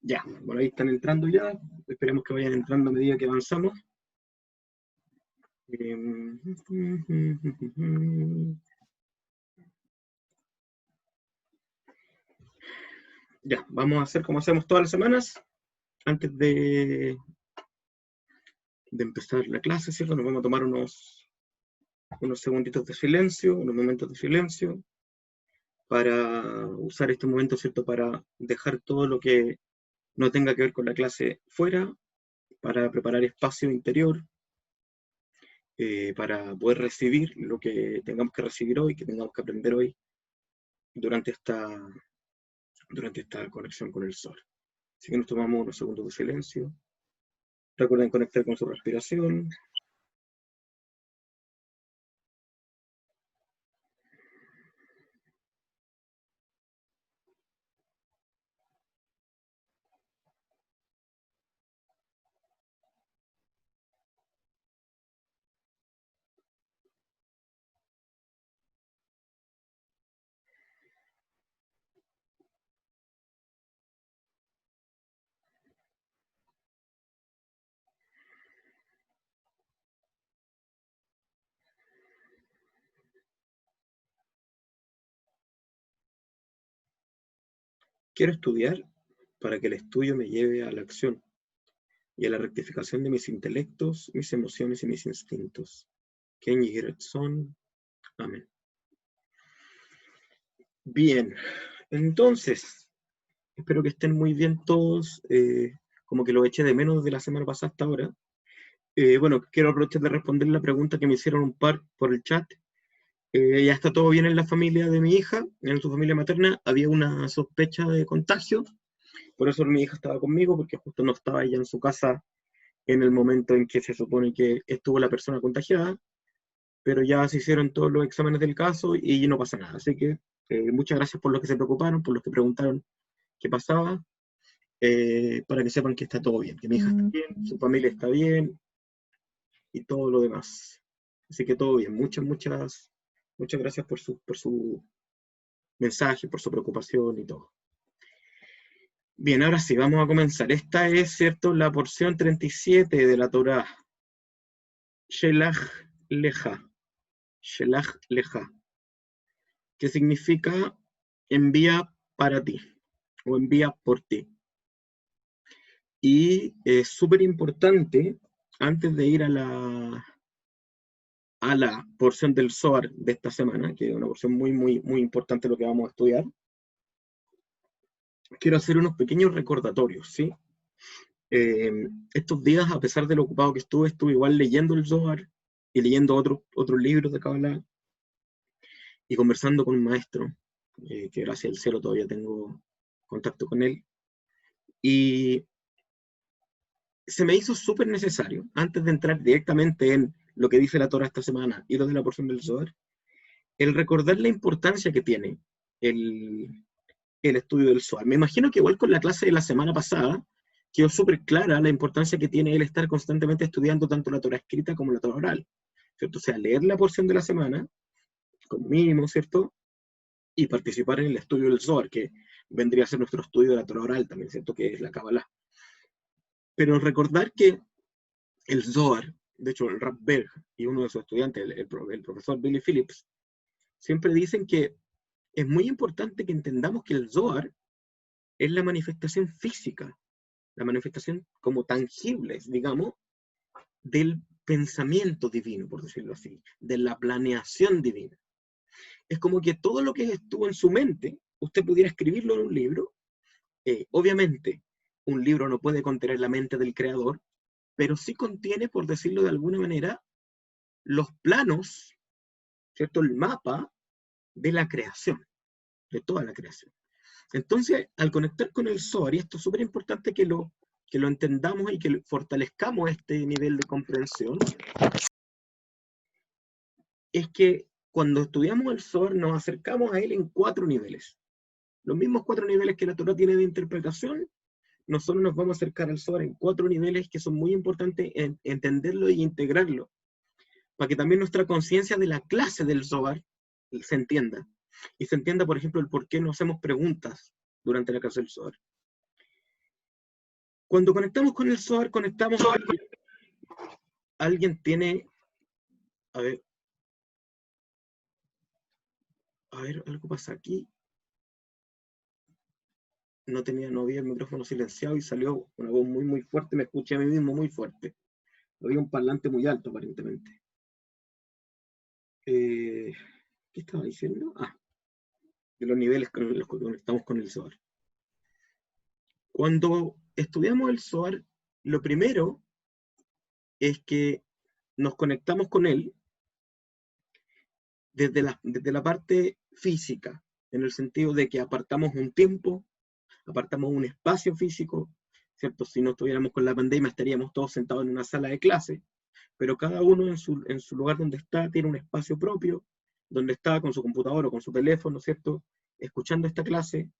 Ya, bueno, ahí están entrando ya. Esperemos que vayan entrando a medida que avanzamos. Ya, vamos a hacer como hacemos todas las semanas. Antes de empezar la clase, ¿cierto? Nos vamos a tomar unos segunditos de silencio, unos momentos de silencio, para usar este momento, ¿cierto? Para dejar todo lo que no tenga que ver con la clase fuera, para preparar espacio interior, para poder recibir lo que tengamos que recibir hoy, que tengamos que aprender hoy durante esta conexión con el sol. Así que nos tomamos unos segundos de silencio. Recuerden conectar con su respiración. Quiero estudiar para que el estudio me lleve a la acción y a la rectificación de mis intelectos, mis emociones y mis instintos. Kenji Gerson. Amén. Bien, entonces, espero que estén muy bien todos. Como que lo eché de menos de la semana pasada hasta ahora. Bueno, quiero aprovechar de responder la pregunta que me hicieron un par por el chat. Ya está todo bien en la familia de mi hija, en su familia materna. Había una sospecha de contagio, por eso mi hija estaba conmigo, porque justo no estaba ella en su casa en el momento en que se supone que estuvo la persona contagiada, pero ya se hicieron todos los exámenes del caso y no pasa nada. Así que muchas gracias por los que se preocuparon, por los que preguntaron qué pasaba, para que sepan que está todo bien, que mi hija está bien, su familia está bien y todo lo demás. Así que todo bien. Muchas gracias por su mensaje, por su preocupación y todo. Bien, ahora sí, vamos a comenzar. Esta es, ¿cierto?, la porción 37 de la Torá. Shelach Leja. Shelach Leja. Que significa envía para ti o envía por ti. Y es súper importante, antes de ir a la porción del Zohar de esta semana, que es una porción muy, muy, muy importante lo que vamos a estudiar, quiero hacer unos pequeños recordatorios, ¿sí? Estos días, a pesar de lo ocupado que estuve igual leyendo el Zohar y leyendo otros libros de Kabbalah y conversando con un maestro, que gracias al cielo todavía tengo contacto con él. Y se me hizo súper necesario, antes de entrar directamente en lo que dice la Torah esta semana y lo de la porción del Zohar, el recordar la importancia que tiene el, el estudio del Zohar. Me imagino que igual con la clase de la semana pasada quedó súper clara la importancia que tiene el estar constantemente estudiando tanto la Torah escrita como la Torah oral, ¿cierto? O sea, leer la porción de la semana, como mínimo, ¿cierto? Y participar en el estudio del Zohar, que vendría a ser nuestro estudio de la Torah oral también, ¿cierto? Que es la Kabbalah. Pero recordar que el Zohar, de hecho el Rav Berg y uno de sus estudiantes, el profesor Billy Phillips, siempre dicen que es muy importante que entendamos que el Zohar es la manifestación física, la manifestación como tangible, digamos, del pensamiento divino, por decirlo así, de la planeación divina. Es como que todo lo que estuvo en su mente, usted pudiera escribirlo en un libro. Obviamente, un libro no puede contener la mente del creador, pero sí contiene, por decirlo de alguna manera, los planos, ¿cierto? El mapa de la creación, de toda la creación. Entonces, al conectar con el Zohar, y esto es súper importante que lo entendamos y que fortalezcamos este nivel de comprensión, es que cuando estudiamos el Zohar nos acercamos a él en 4 niveles. Los mismos 4 niveles que la Torah tiene de interpretación, nosotros nos vamos a acercar al Zohar en 4 niveles que son muy importantes en entenderlo y integrarlo, para que también nuestra conciencia de la clase del Zohar se entienda. Y se entienda, por ejemplo, el por qué nos hacemos preguntas durante la clase del Zohar. Cuando conectamos con el Zohar, conectamos con... Alguien tiene... A ver, algo pasa aquí. No había el micrófono silenciado y salió una voz muy, muy fuerte. Me escuché a mí mismo muy fuerte. Había un parlante muy alto, aparentemente. ¿Qué estaba diciendo? De los niveles con los que conectamos con el Zohar. Cuando estudiamos el Zohar, lo primero es que nos conectamos con él desde la parte física, en el sentido de que apartamos un tiempo, apartamos un espacio físico, ¿cierto? Si no estuviéramos con la pandemia, estaríamos todos sentados en una sala de clase, pero cada uno en su lugar donde está tiene un espacio propio, donde está con su computador o con su teléfono, ¿cierto? Escuchando esta clase,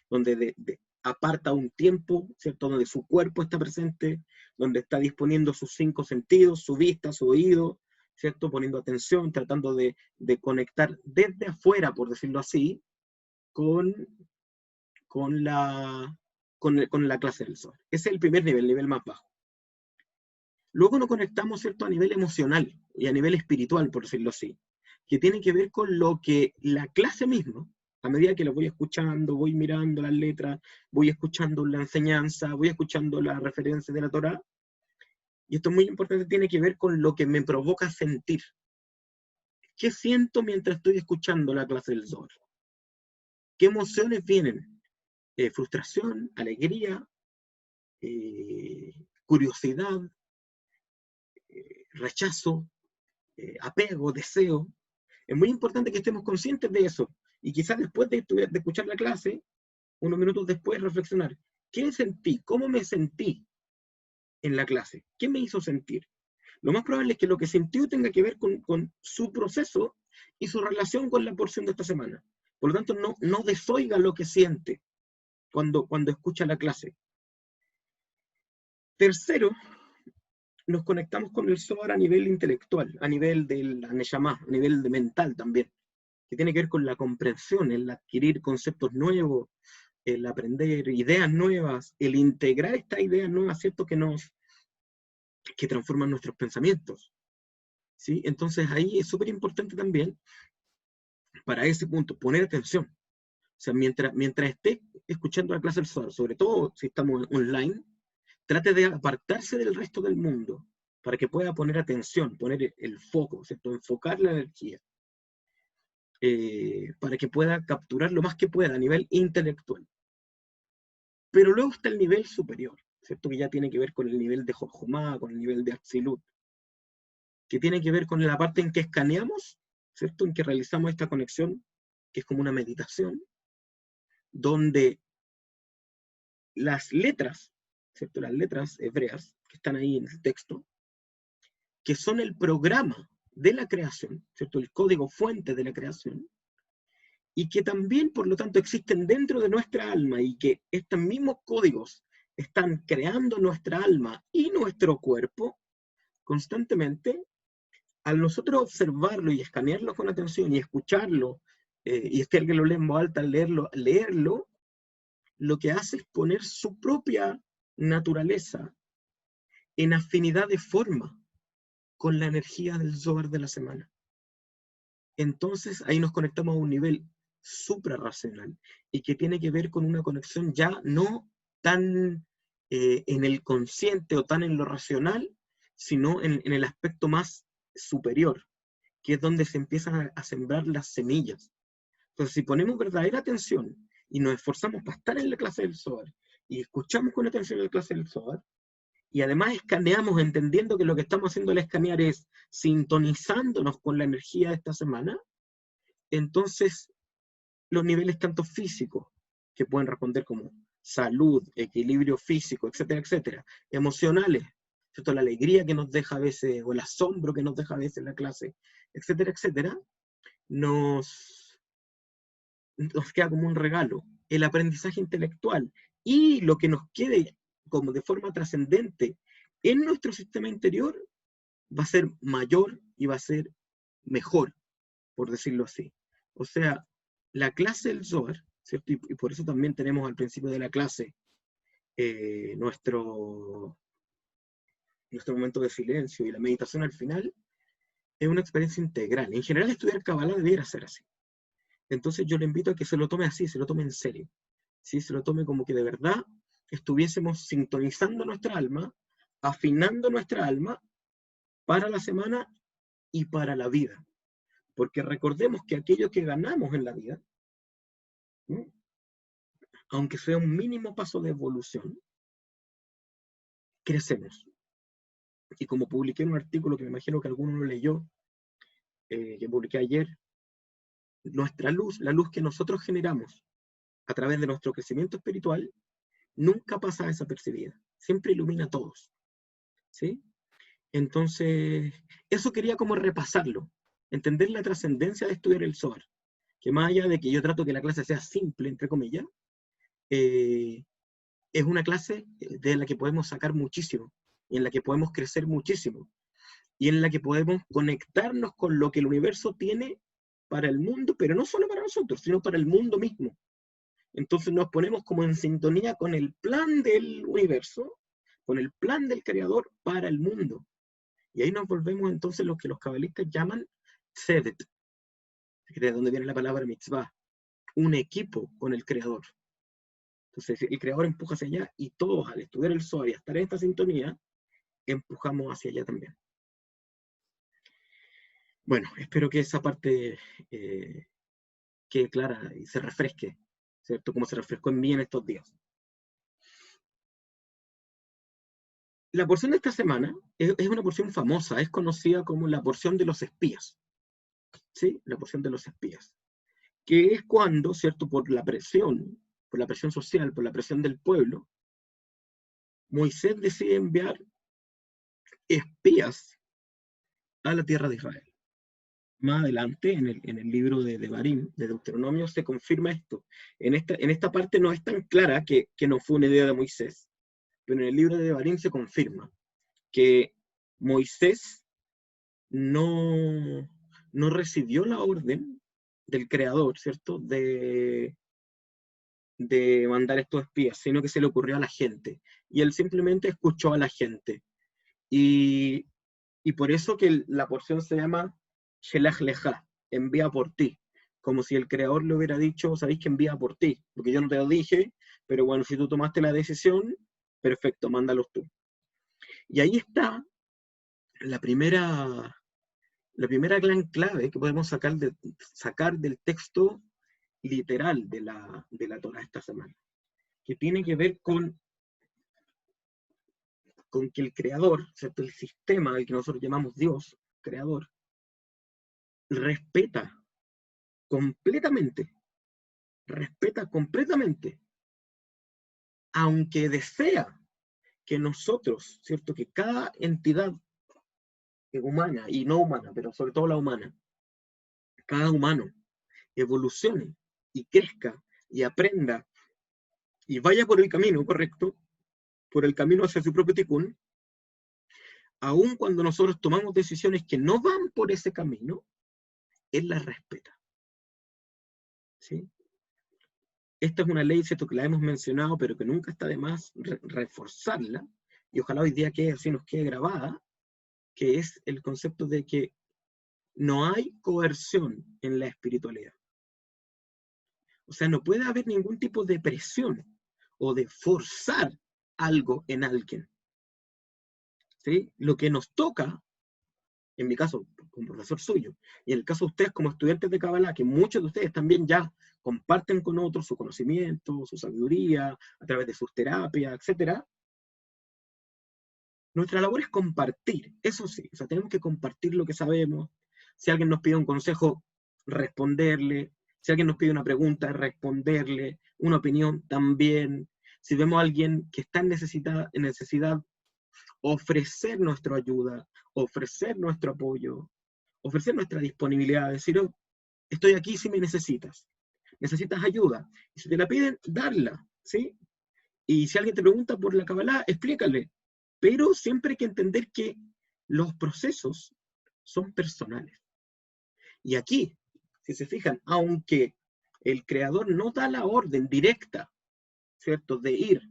donde aparta un tiempo, ¿cierto? Donde su cuerpo está presente, donde está disponiendo sus 5 sentidos, su vista, su oído, ¿cierto? Poniendo atención, tratando de conectar desde afuera, por decirlo así, con la clase del Zohar. Ese es el primer nivel, el nivel más bajo. Luego nos conectamos, ¿cierto?, a nivel emocional y a nivel espiritual, por decirlo así, que tiene que ver con lo que la clase misma, a medida que lo voy escuchando, voy mirando las letras, voy escuchando la enseñanza, voy escuchando la referencia de la Torá, y esto es muy importante, tiene que ver con lo que me provoca sentir. ¿Qué siento mientras estoy escuchando la clase del Zohar? ¿Qué emociones vienen? Frustración, alegría, curiosidad, rechazo, apego, deseo. Es muy importante que estemos conscientes de eso. Y quizás después de escuchar la clase, unos minutos después, reflexionar. ¿Qué sentí? ¿Cómo me sentí en la clase? ¿Qué me hizo sentir? Lo más probable es que lo que sintió tenga que ver con su proceso y su relación con la porción de esta semana. Por lo tanto, no desoiga lo que siente cuando escucha la clase. Tercero, nos conectamos con el Zohar a nivel intelectual, a nivel de la Neshama, a nivel de mental también, que tiene que ver con la comprensión, el adquirir conceptos nuevos, el aprender ideas nuevas, el integrar estas ideas nuevas, ¿cierto?, que transforman nuestros pensamientos. ¿Sí? Entonces ahí es súper importante también, para ese punto, poner atención. O sea, mientras esté escuchando la clase del Zohar, sobre todo si estamos online, trate de apartarse del resto del mundo, para que pueda poner atención, poner el foco, ¿cierto?, enfocar la energía, para que pueda capturar lo más que pueda a nivel intelectual. Pero luego está el nivel superior, ¿cierto?, que ya tiene que ver con el nivel de Jojomá, con el nivel de Atzilut, que tiene que ver con la parte en que escaneamos, ¿cierto?, en que realizamos esta conexión, que es como una meditación, donde las letras, ¿cierto?, las letras hebreas que están ahí en el texto, que son el programa de la creación, ¿cierto?, el código fuente de la creación, y que también, por lo tanto, existen dentro de nuestra alma, y que estos mismos códigos están creando nuestra alma y nuestro cuerpo constantemente. Al nosotros observarlo y escanearlo con atención y escucharlo, y es que alguien lo lee en voz alta, leerlo, lo que hace es poner su propia naturaleza en afinidad de forma con la energía del Zohar de la semana. Entonces ahí nos conectamos a un nivel suprarracional y que tiene que ver con una conexión ya no tan en el consciente o tan en lo racional, sino en el aspecto más superior, que es donde se empiezan a sembrar las semillas. Entonces, si ponemos verdadera atención y nos esforzamos para estar en la clase del Zohar y escuchamos con atención la clase del Zohar, y además escaneamos entendiendo que lo que estamos haciendo al escanear es sintonizándonos con la energía de esta semana, entonces los niveles tanto físicos, que pueden responder como salud, equilibrio físico, etcétera, etcétera, emocionales, ¿cierto?, la alegría que nos deja a veces, o el asombro que nos deja a veces la clase, etcétera, etcétera, nos queda como un regalo. El aprendizaje intelectual y lo que nos quede como de forma trascendente en nuestro sistema interior va a ser mayor y va a ser mejor, por decirlo así. O sea, la clase del Zohar, ¿cierto? Y por eso también tenemos al principio de la clase nuestro momento de silencio y la meditación al final es una experiencia integral. En general, estudiar Kabbalah debiera ser así. Entonces yo le invito a que se lo tome así, se lo tome en serio. ¿Sí? Se lo tome como que de verdad estuviésemos sintonizando nuestra alma, afinando nuestra alma para la semana y para la vida. Porque recordemos que aquello que ganamos en la vida, ¿no?, aunque sea un mínimo paso de evolución, crecemos. Y como publiqué en un artículo que me imagino que alguno lo leyó, que publiqué ayer, nuestra luz, la luz que nosotros generamos a través de nuestro crecimiento espiritual, nunca pasa desapercibida, siempre ilumina a todos, ¿sí? Entonces, eso quería como repasarlo, entender la trascendencia de estudiar el Zohar, que más allá de que yo trato que la clase sea simple, entre comillas, es una clase de la que podemos sacar muchísimo, y en la que podemos crecer muchísimo, y en la que podemos conectarnos con lo que el universo tiene para el mundo, pero no solo para nosotros, sino para el mundo mismo. Entonces nos ponemos como en sintonía con el plan del universo, con el plan del creador para el mundo. Y ahí nos volvemos entonces lo que los cabalistas llaman tzedet, de donde viene la palabra mitzvah, un equipo con el creador. Entonces el creador empuja hacia allá y todos al estudiar el Zohar y estar en esta sintonía, empujamos hacia allá también. Bueno, espero que esa parte quede clara y se refresque, ¿cierto? Como se refrescó en mí en estos días. La porción de esta semana es una porción famosa, es conocida como la porción de los espías, ¿sí? La porción de los espías, que es cuando, ¿cierto? Por la presión social, por la presión del pueblo, Moisés decide enviar espías a la tierra de Israel. Más adelante, en el libro de Devarim, de Deuteronomio, se confirma esto. En esta parte no es tan clara que no fue una idea de Moisés, pero en el libro de Devarim se confirma que Moisés no recibió la orden del creador, ¿cierto?, de mandar estos espías, sino que se le ocurrió a la gente. Y él simplemente escuchó a la gente. Y por eso que la porción se llama Shelach Lecha, envía por ti. Como si el creador le hubiera dicho, sabéis que envía por ti, porque yo no te lo dije, pero bueno, si tú tomaste la decisión, perfecto, mándalos tú. Y ahí está la primera gran clave que podemos sacar del texto literal de la Torá esta semana, que tiene que ver con que el creador, ¿cierto?, el sistema al que nosotros llamamos Dios, creador, respeta completamente, aunque desea que nosotros, ¿cierto?, que cada entidad humana y no humana, pero sobre todo la humana, cada humano evolucione y crezca y aprenda y vaya por el camino correcto, por el camino hacia su propio tikkun, aun cuando nosotros tomamos decisiones que no van por ese camino, él las respeta. ¿Sí? Esta es una ley, ¿cierto?, que la hemos mencionado, pero que nunca está de más reforzarla, y ojalá hoy día así nos quede grabada, que es el concepto de que no hay coerción en la espiritualidad. O sea, no puede haber ningún tipo de presión o de forzar algo en alguien. ¿Sí? Lo que nos toca, en mi caso, como profesor suyo, y en el caso de ustedes como estudiantes de Kabbalah, que muchos de ustedes también ya comparten con otros su conocimiento, su sabiduría, a través de sus terapias, etc. Nuestra labor es compartir, eso sí, o sea, tenemos que compartir lo que sabemos. Si alguien nos pide un consejo, responderle. Si alguien nos pide una pregunta, responderle. Una opinión, también. Si vemos a alguien que está en necesidad, ofrecer nuestra ayuda, ofrecer nuestro apoyo, ofrecer nuestra disponibilidad, decir, oh, estoy aquí si me necesitas ayuda, y si te la piden, darla, ¿sí? Y si alguien te pregunta por la Kabbalah, explícale, pero siempre hay que entender que los procesos son personales. Y aquí, si se fijan, aunque el creador no da la orden directa, ¿cierto?, de ir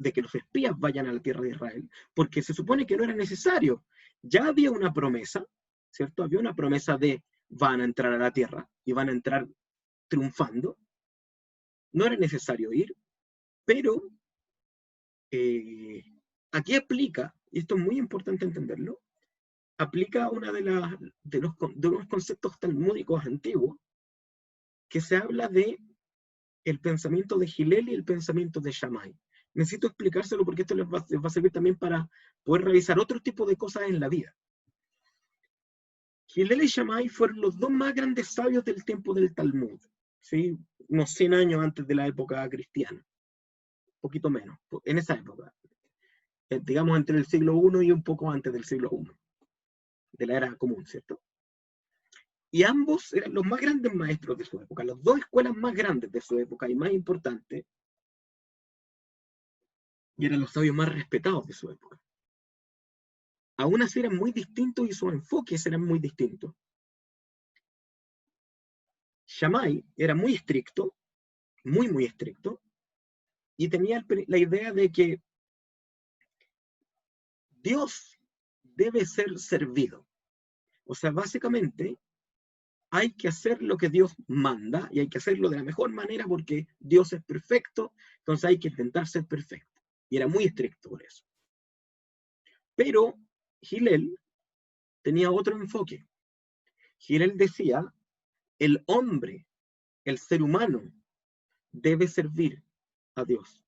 de que los espías vayan a la tierra de Israel, porque se supone que no era necesario. Ya había una promesa, ¿cierto? Había una promesa de van a entrar a la tierra y van a entrar triunfando. No era necesario ir, pero aquí aplica, y esto es muy importante entenderlo, aplica una de unos conceptos talmúdicos antiguos, que se habla de el pensamiento de Hillel y el pensamiento de Shammai. Necesito explicárselo porque esto les va a servir también para poder revisar otro tipo de cosas en la vida. Hillel y Shammai fueron los dos más grandes sabios del tiempo del Talmud, ¿sí? Unos 100 años antes de la época cristiana, un poquito menos, en esa época, digamos entre el siglo I y un poco antes del siglo I, de la era común, ¿cierto? Y ambos eran los más grandes maestros de su época, las dos escuelas más grandes de su época y más importantes, y eran los sabios más respetados de su época. Aún así eran muy distintos y sus enfoques eran muy distintos. Shammai era muy estricto, muy estricto, y tenía la idea de que Dios debe ser servido. O sea, básicamente hay que hacer lo que Dios manda y hay que hacerlo de la mejor manera porque Dios es perfecto, entonces hay que intentar ser perfecto. Y era muy estricto por eso. Pero Hillel tenía otro enfoque. Hillel decía, el hombre, el ser humano, debe servir a Dios.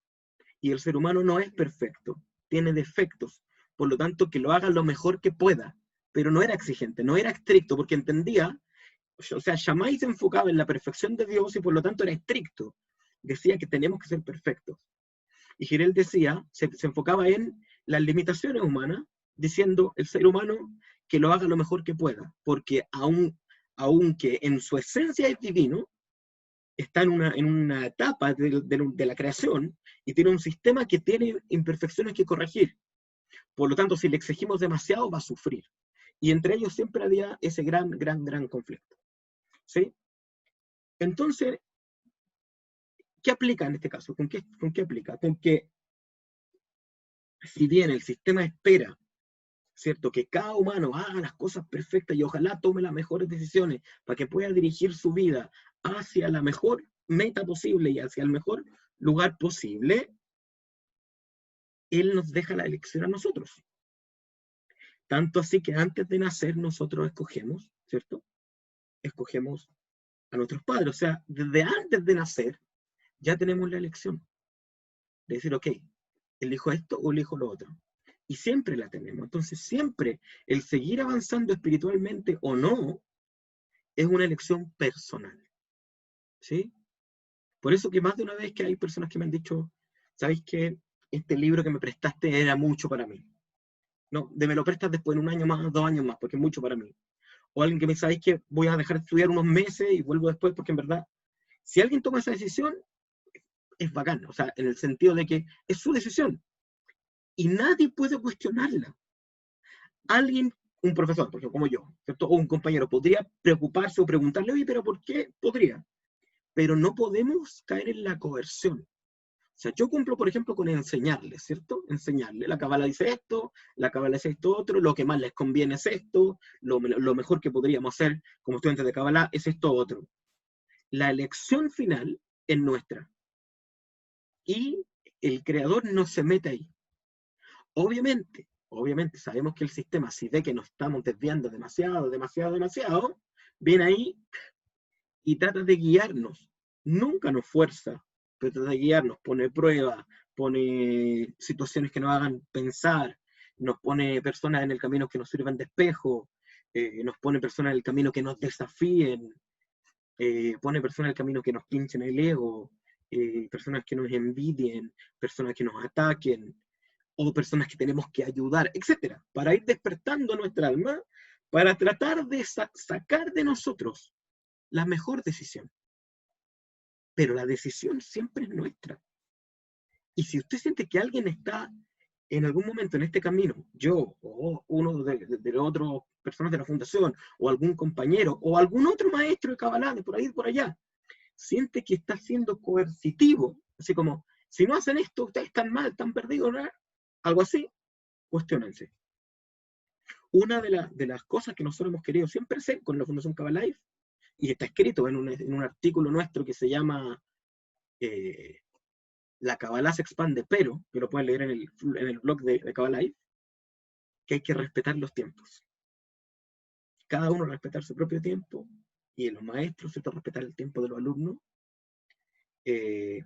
Y el ser humano no es perfecto, tiene defectos, por lo tanto que lo haga lo mejor que pueda, pero no era exigente, no era estricto, porque entendía, o sea, Shammai se enfocaba en la perfección de Dios y por lo tanto era estricto, decía que tenemos que ser perfectos. Y Hillel decía, se enfocaba en las limitaciones humanas, diciendo el ser humano que lo haga lo mejor que pueda, porque aunque en su esencia es divino, está en una etapa de la creación y tiene un sistema que tiene imperfecciones que corregir. Por lo tanto, si le exigimos demasiado, va a sufrir. Y entre ellos siempre había ese gran conflicto. ¿Sí? Entonces, ¿qué aplica en este caso? ¿Con qué aplica? Con que, si bien el sistema espera, ¿cierto?, que cada humano haga las cosas perfectas y ojalá tome las mejores decisiones para que pueda dirigir su vida hacia la mejor meta posible y hacia el mejor lugar posible, Él nos deja la elección a nosotros. Tanto así que antes de nacer nosotros escogemos, ¿cierto? Escogemos a nuestros padres. O sea, desde antes de nacer ya tenemos la elección de decir, ok, elijo esto o elijo lo otro. Y siempre la tenemos. Entonces siempre el seguir avanzando espiritualmente o no es una elección personal. ¿Sí? Por eso que más de una vez que hay personas que me han dicho, ¿sabéis qué? Este libro que me prestaste era mucho para mí. No, me lo prestas después en un año más, 2 años más, porque es mucho para mí. O alguien que me dice, ¿sabéis qué? Voy a dejar de estudiar unos meses y vuelvo después, porque en verdad, si alguien toma esa decisión, es bacán. O sea, en el sentido de que es su decisión. Y nadie puede cuestionarla. Alguien, un profesor, por ejemplo, como yo, ¿cierto? O un compañero, podría preocuparse o preguntarle, oye, ¿pero por qué? Podría. Pero no podemos caer en la coerción. O sea, yo cumplo, por ejemplo, con enseñarles, ¿cierto? Enseñarles. La Cábala dice esto, la Cábala dice esto otro, lo que más les conviene es esto, lo mejor que podríamos hacer como estudiantes de Cábala es esto otro. La elección final es nuestra. Y el creador no se mete ahí. Obviamente, sabemos que el sistema, si ve que nos estamos desviando demasiado, viene ahí y trata de guiarnos. Nunca nos fuerza, pero trata de guiarnos, pone pruebas, pone situaciones que nos hagan pensar, nos pone personas en el camino que nos sirvan de espejo, nos pone personas en el camino que nos desafíen, pone personas en el camino que nos pinchen el ego, personas que nos envidien, personas que nos ataquen, o personas que tenemos que ayudar, etcétera, para ir despertando nuestra alma, para tratar de sacar de nosotros la mejor decisión. Pero la decisión siempre es nuestra. Y si usted siente que alguien está en algún momento en este camino, yo o uno de las otras personas de la fundación, o algún compañero, o algún otro maestro de Kabbalah, de por ahí, por allá, siente que está siendo coercitivo, así como, Si no hacen esto, ustedes están mal, están perdidos, ¿no? Algo así, cuestionense. Una de las cosas que nosotros hemos querido siempre hacer con la Fundación Kabbalah, y está escrito en un artículo nuestro que se llama La Kabbalah se expande, pero, que lo pueden leer en el blog de Kabbalah, que hay que respetar los tiempos. Cada uno respetar su propio tiempo, y los maestros, ¿cierto?, respetar el tiempo de los alumnos,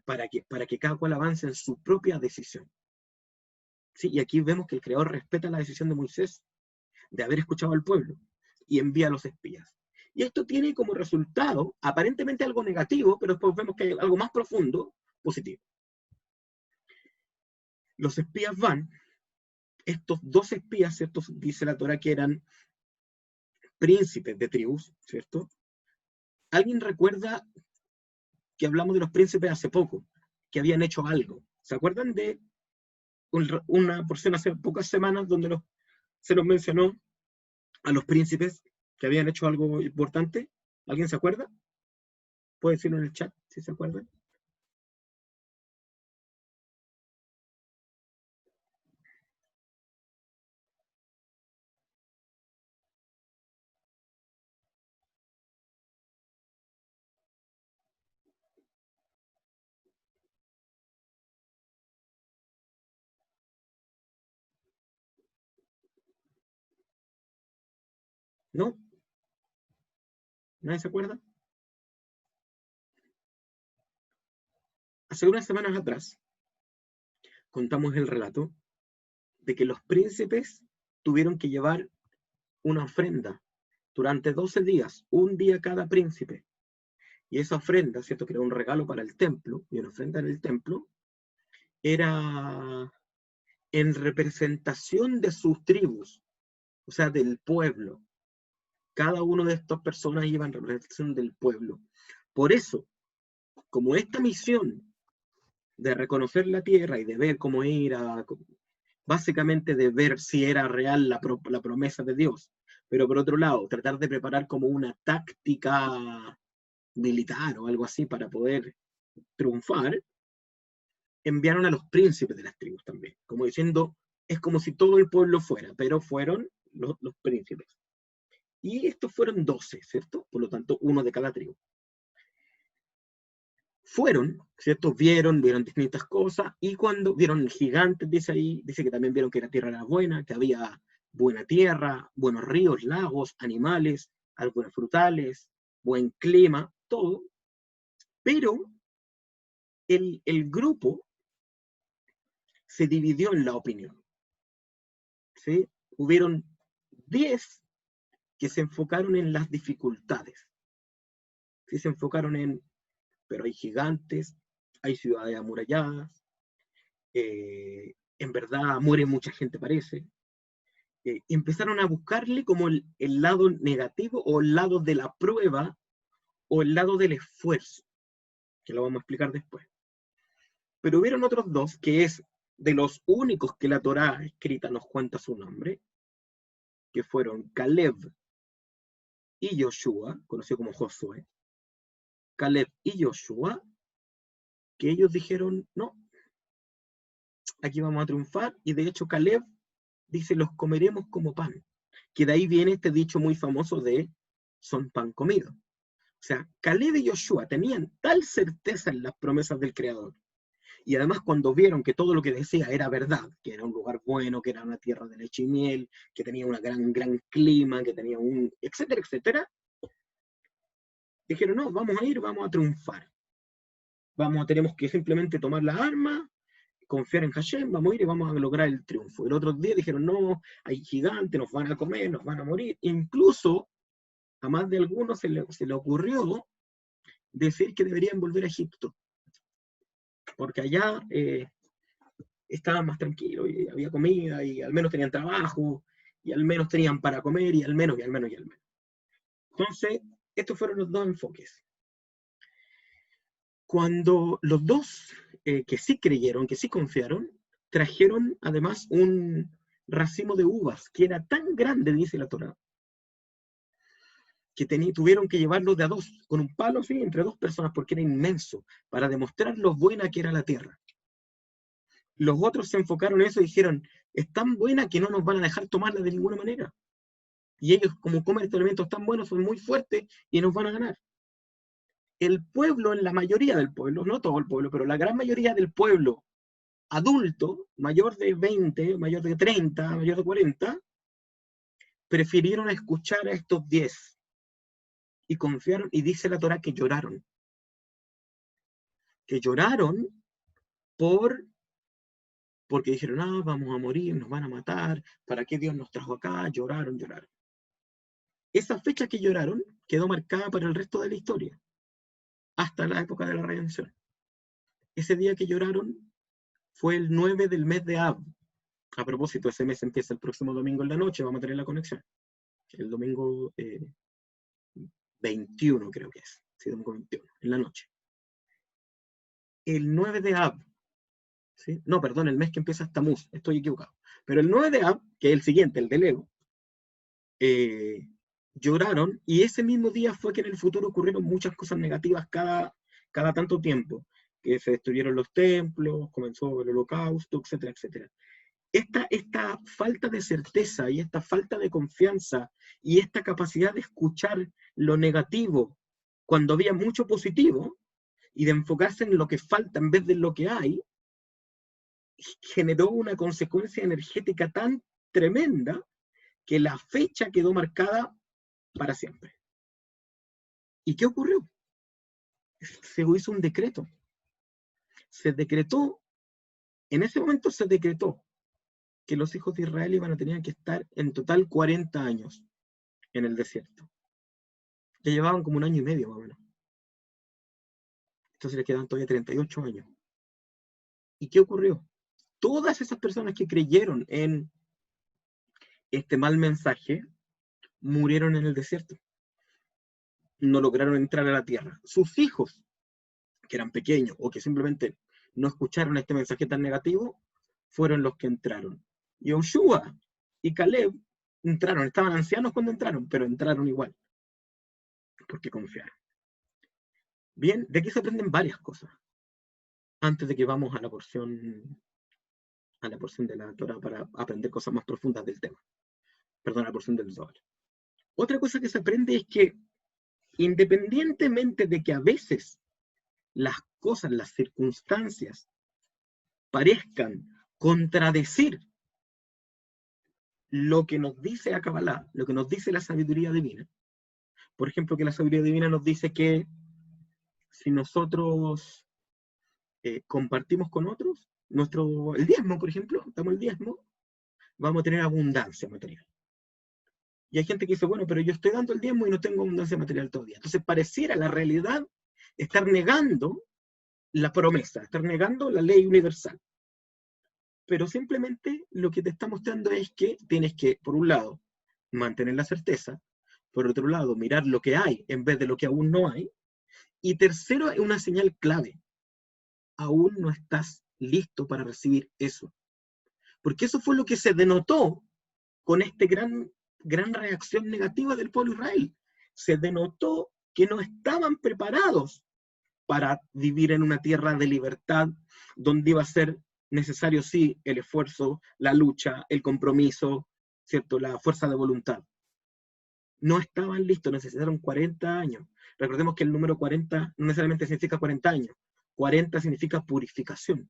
para que cada cual avance en su propia decisión. ¿Sí? Y aquí vemos que el Creador respeta la decisión de Moisés de haber escuchado al pueblo y envía a los espías. Y esto tiene como resultado, aparentemente algo negativo, pero después vemos que hay algo más profundo, positivo. Los espías van, estos 2 espías, ¿cierto?, dice la Torá que eran príncipes de tribus, ¿cierto? ¿Alguien recuerda que hablamos de los príncipes hace poco, que habían hecho algo? ¿Se acuerdan de una porción hace pocas semanas donde se nos mencionó a los príncipes que habían hecho algo importante? ¿Alguien se acuerda? Puede decirlo en el chat si se acuerdan. ¿No? ¿Nadie se acuerda? Hace unas semanas atrás contamos el relato de que los príncipes tuvieron que llevar una ofrenda durante 12 días, un día cada príncipe. Y esa ofrenda, ¿cierto?, que era un regalo para el templo, y una ofrenda en el templo, era en representación de sus tribus, o sea, del pueblo. Cada uno de estas personas iba en representación del pueblo. Por eso, como esta misión de reconocer la tierra y de ver cómo era, básicamente de ver si era real la promesa de Dios, pero por otro lado, tratar de preparar como una táctica militar o algo así para poder triunfar, enviaron a los príncipes de las tribus también, como diciendo, es como si todo el pueblo fuera, pero fueron los príncipes. Y estos fueron 12, ¿cierto? Por lo tanto, uno de cada tribu. Fueron, ¿cierto? Vieron distintas cosas, y cuando vieron gigantes, dice ahí, dice que también vieron que la tierra era buena, que había buena tierra, buenos ríos, lagos, animales, árboles frutales, buen clima, todo. Pero el grupo se dividió en la opinión, ¿sí? Hubieron 10 que se enfocaron en las dificultades, ¿sí? Se enfocaron pero hay gigantes, hay ciudades amuralladas, en verdad muere mucha gente, parece. Empezaron a buscarle como el lado negativo, o el lado de la prueba, o el lado del esfuerzo, que lo vamos a explicar después. Pero hubieron otros 2, que es de los únicos que la Torá escrita nos cuenta su nombre, que fueron Caleb y Joshua, conocido como Josué. Caleb y Joshua, que ellos dijeron, no, aquí vamos a triunfar, y de hecho Caleb dice, los comeremos como pan, que de ahí viene este dicho muy famoso de, son pan comido. O sea, Caleb y Joshua tenían tal certeza en las promesas del Creador, y además cuando vieron que todo lo que decía era verdad, que era un lugar bueno, que era una tierra de leche y miel, que tenía un gran clima, que tenía etcétera, etcétera, dijeron, no, vamos a ir, vamos a triunfar. Tenemos que simplemente tomar las armas, confiar en Hashem, vamos a ir y vamos a lograr el triunfo. El otro día dijeron, no, hay gigantes, nos van a comer, nos van a morir. Incluso a más de algunos se le ocurrió decir que deberían volver a Egipto, porque allá estaban más tranquilos y había comida y al menos tenían trabajo y al menos tenían para comer y al menos. Entonces, estos fueron los 2 enfoques. Cuando los 2 que sí creyeron, que sí confiaron, trajeron además un racimo de uvas que era tan grande, dice la Torá, que tuvieron que llevarlo de a 2, con un palo, ¿sí?, entre 2 personas, porque era inmenso, para demostrar lo buena que era la tierra. Los otros se enfocaron en eso y dijeron, es tan buena que no nos van a dejar tomarla de ninguna manera. Y ellos, como comen estos alimentos tan buenos, son muy fuertes y nos van a ganar. El pueblo, en la mayoría del pueblo, no todo el pueblo, pero la gran mayoría del pueblo adulto, mayor de 20, mayor de 30, mayor de 40, prefirieron escuchar a estos 10 y confiaron, y dice la Torá que lloraron por, porque dijeron, ah, vamos a morir, nos van a matar, ¿para qué Dios nos trajo acá? Lloraron. Esa fecha que lloraron quedó marcada para el resto de la historia, hasta la época de la redención. Ese día que lloraron fue el 9 del mes de Ab. A propósito, ese mes empieza el próximo domingo en la noche, vamos a tener la conexión. El domingo 21 creo que es, sí, domingo 21, en la noche. El 9 de Ab, ¿sí? No, perdón, el mes que empieza es Tamuz, estoy equivocado. Pero el 9 de Ab, que es el siguiente, el de Leo, lloraron, y ese mismo día fue que en el futuro ocurrieron muchas cosas negativas cada tanto tiempo, que se destruyeron los templos, comenzó el holocausto, etcétera, etcétera. Esta falta de certeza y esta falta de confianza y esta capacidad de escuchar lo negativo cuando había mucho positivo y de enfocarse en lo que falta en vez de lo que hay, generó una consecuencia energética tan tremenda que la fecha quedó marcada para siempre. ¿Y qué ocurrió? Se hizo un decreto. Se decretó, en ese momento se decretó que los hijos de Israel iban a tener que estar en total 40 años en el desierto. Ya llevaban como un año y medio más o menos. Entonces les quedan todavía 38 años. ¿Y qué ocurrió? Todas esas personas que creyeron en este mal mensaje murieron en el desierto. No lograron entrar a la tierra. Sus hijos, que eran pequeños o que simplemente no escucharon este mensaje tan negativo, fueron los que entraron. Y Yoshua y Caleb entraron, estaban ancianos cuando entraron, pero entraron igual, porque confiaron. Bien, de aquí se aprenden varias cosas, antes de que vamos a la porción de la Torah para aprender cosas más profundas del tema. Perdón, a la porción del Zohar. Otra cosa que se aprende es que, independientemente de que a veces las cosas, las circunstancias, parezcan contradecir lo que nos dice a Kabbalah, lo que nos dice la sabiduría divina. Por ejemplo, que la sabiduría divina nos dice que si nosotros compartimos con otros, el diezmo, por ejemplo, damos el diezmo, vamos a tener abundancia material. Y hay gente que dice, bueno, pero yo estoy dando el diezmo y no tengo abundancia material todavía. Entonces pareciera la realidad estar negando la promesa, estar negando la ley universal. Pero simplemente lo que te está mostrando es que tienes que, por un lado, mantener la certeza, por otro lado, mirar lo que hay en vez de lo que aún no hay, y tercero, es una señal clave. Aún no estás listo para recibir eso. Porque eso fue lo que se denotó con esta gran reacción negativa del pueblo de Israel. Se denotó que no estaban preparados para vivir en una tierra de libertad, donde iba a ser necesario, sí, el esfuerzo, la lucha, el compromiso, ¿cierto? La fuerza de voluntad. No estaban listos, necesitaron 40 años. Recordemos que el número 40 no necesariamente significa 40 años. 40 significa purificación.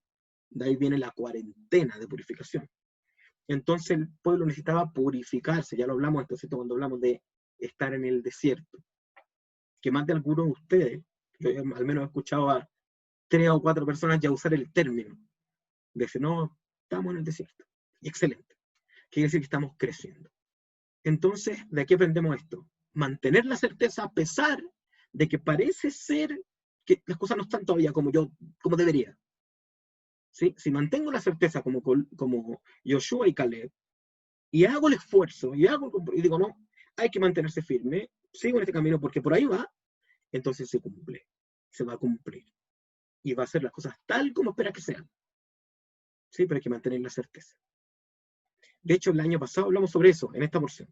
De ahí viene la cuarentena de purificación. Entonces el pueblo necesitaba purificarse. Ya lo hablamos esto, ¿cierto? Cuando hablamos de estar en el desierto. Que más de algunos de ustedes, yo al menos he escuchado a 3 o 4 personas ya usar el término. De decir, no, estamos en el desierto. Y excelente. Quiere decir que estamos creciendo. Entonces, ¿de qué aprendemos esto? Mantener la certeza a pesar de que parece ser que las cosas no están todavía como debería. ¿Sí? Si mantengo la certeza como Yoshua y Caleb, y hago el esfuerzo, y digo, no, hay que mantenerse firme, sigo en este camino porque por ahí va, entonces se va a cumplir. Y va a hacer las cosas tal como espera que sean. ¿Sí? Pero hay que mantener la certeza. De hecho, el año pasado hablamos sobre eso, en esta porción.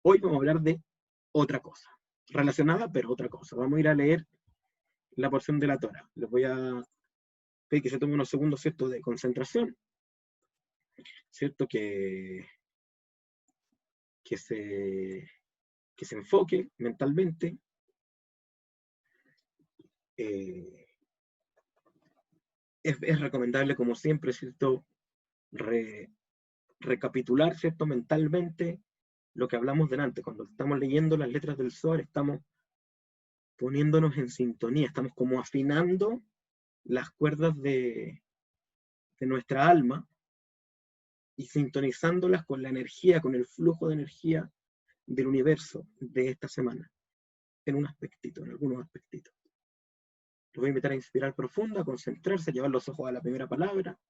Hoy vamos a hablar de otra cosa, relacionada, pero otra cosa. Vamos a ir a leer la porción de la Torah. Les voy a que se tome unos segundos, ¿cierto?, de concentración, ¿cierto?, que se enfoque mentalmente. Es recomendable, como siempre, ¿cierto?, recapitular, ¿cierto?, mentalmente lo que hablamos delante. Cuando estamos leyendo las letras del Zohar, estamos poniéndonos en sintonía, estamos como afinando las cuerdas de nuestra alma y sintonizándolas con la energía, con el flujo de energía del universo de esta semana, en un aspectito, en algunos aspectitos. Los voy a invitar a inspirar profundo, a concentrarse, a llevar los ojos a la primera palabra.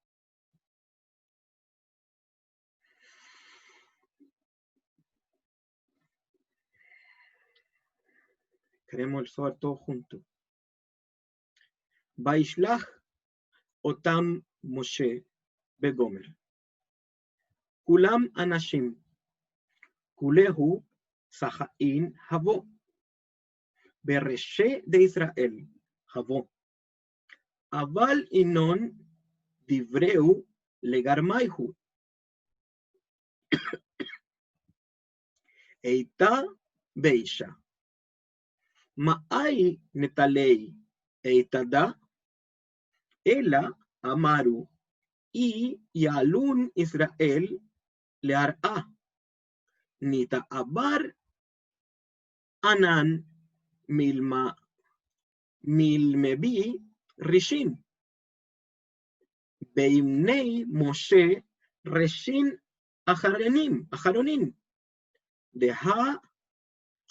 Queremos el Zohar todos juntos. Vaishlach otam Moshe begomer. Kulam anashim. Kulehu sahain havo. Bereshe de Israel havo. Aval inon divreu legarmaihu. Eita beisha. Ma'ai netalei eitada. Ela amaru. Y yalun Israel lear'a. Nita abar anan milmebi rishin. Beimnei Moshe reshin acharonin. Deha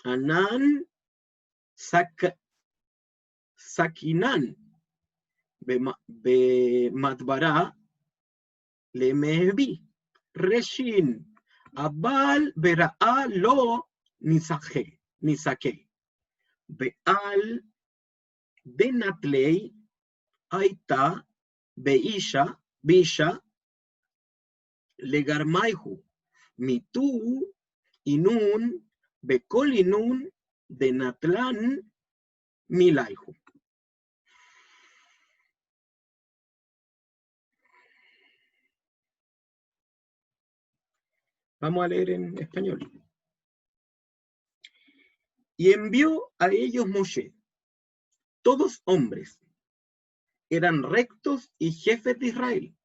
anan sakinan. Bematbara lemebi reshin. Abal bera'a lo nisake. Be'al benatlei aita beisha legarmaihu. Mitu inun bekol inun denatlan milaihu. Vamos a leer en español. Y envió a ellos Moshe, todos hombres, eran rectos y jefes de Israel.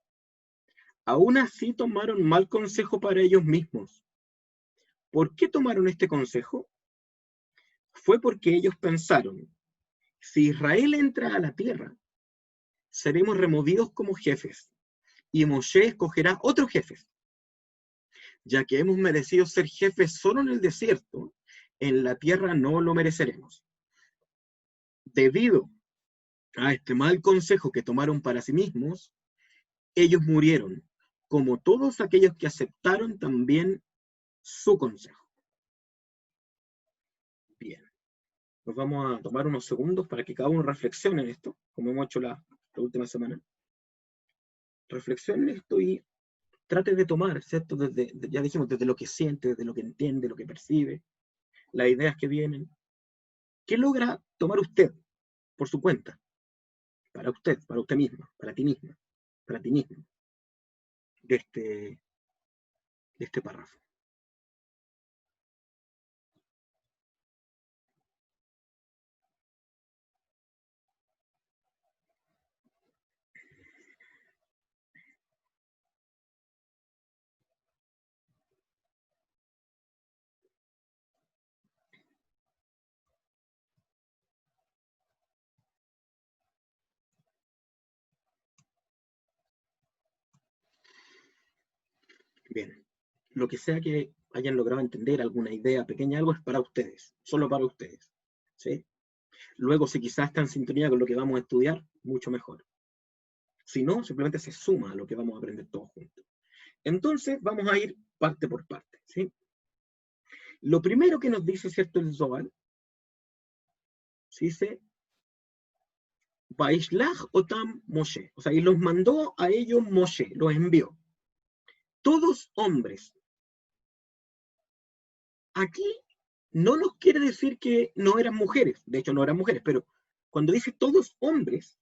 Aún así tomaron mal consejo para ellos mismos. ¿Por qué tomaron este consejo? Fue porque ellos pensaron, si Israel entra a la tierra, seremos removidos como jefes, y Moshe escogerá otros jefes. Ya que hemos merecido ser jefes solo en el desierto, en la tierra no lo mereceremos. Debido a este mal consejo que tomaron para sí mismos, ellos murieron, como todos aquellos que aceptaron también su consejo. Bien, nos vamos a tomar unos segundos para que cada uno reflexione en esto, como hemos hecho la última semana. Reflexione en esto y trate de tomar, ¿cierto? Ya dijimos, desde lo que siente, desde lo que entiende, lo que percibe, las ideas que vienen. ¿Qué logra tomar usted por su cuenta? Para usted misma, para ti misma, para ti mismo, de este párrafo. Bien, lo que sea que hayan logrado entender, alguna idea pequeña, algo es para ustedes, solo para ustedes, ¿sí? Luego, si quizás está en sintonía con lo que vamos a estudiar, mucho mejor. Si no, simplemente se suma a lo que vamos a aprender todos juntos. Entonces, vamos a ir parte por parte, ¿sí? Lo primero que nos dice, ¿cierto?, el Zohar, ¿sí? Dice, Vaishlach otam Moshe, o sea, y los mandó a ellos Moshe, los envió. Todos hombres. Aquí no nos quiere decir que no eran mujeres, de hecho no eran mujeres, pero cuando dice todos hombres,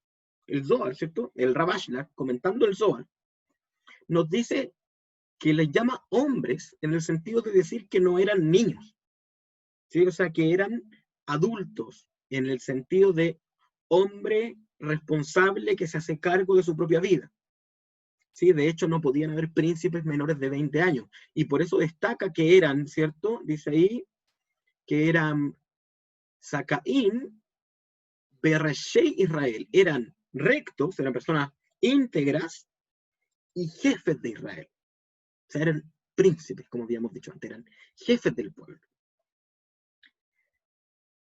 el Zohar, ¿cierto? El Rabashla, comentando el Zohar, nos dice que les llama hombres en el sentido de decir que no eran niños, ¿sí? O sea, que eran adultos, en el sentido de hombre responsable que se hace cargo de su propia vida. ¿Sí? De hecho, no podían haber príncipes menores de 20 años. Y por eso destaca que eran, ¿cierto? Dice ahí, que eran Sacaín, Bereshei Israel. Eran rectos, eran personas íntegras y jefes de Israel. O sea, eran príncipes, como habíamos dicho antes, eran jefes del pueblo.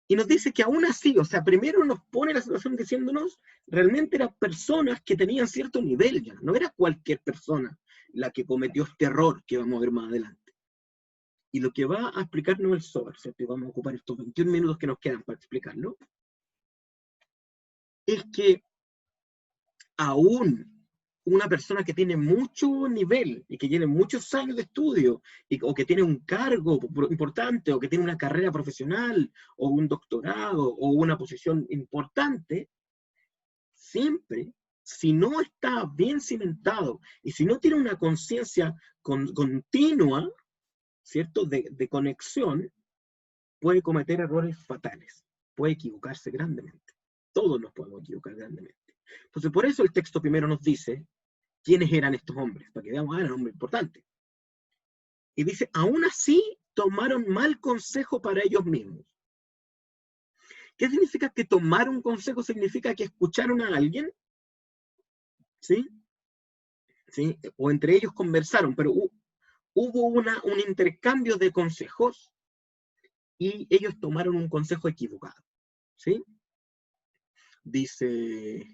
Y nos dice que aún así, o sea, primero nos pone la situación diciéndonos, realmente eran personas que tenían cierto nivel ya, no era cualquier persona la que cometió este error que vamos a ver más adelante. Y lo que va a explicarnos el Zohar, ¿cierto? Y vamos a ocupar estos 21 minutos que nos quedan para explicarlo, es que aún una persona que tiene mucho nivel y que tiene muchos años de estudio o que tiene un cargo importante o que tiene una carrera profesional o un doctorado o una posición importante, siempre, si no está bien cimentado y si no tiene una conciencia continua, ¿cierto?, de conexión, puede cometer errores fatales, puede equivocarse grandemente. Todos nos podemos equivocar grandemente. Entonces, por eso el texto primero nos dice quiénes eran estos hombres, para que veamos, eran hombres importantes. Y dice, aún así tomaron mal consejo para ellos mismos. ¿Qué significa que tomar un consejo? Significa que escucharon a alguien, ¿sí? ¿Sí? O entre ellos conversaron, pero hubo un intercambio de consejos y ellos tomaron un consejo equivocado, ¿sí? Dice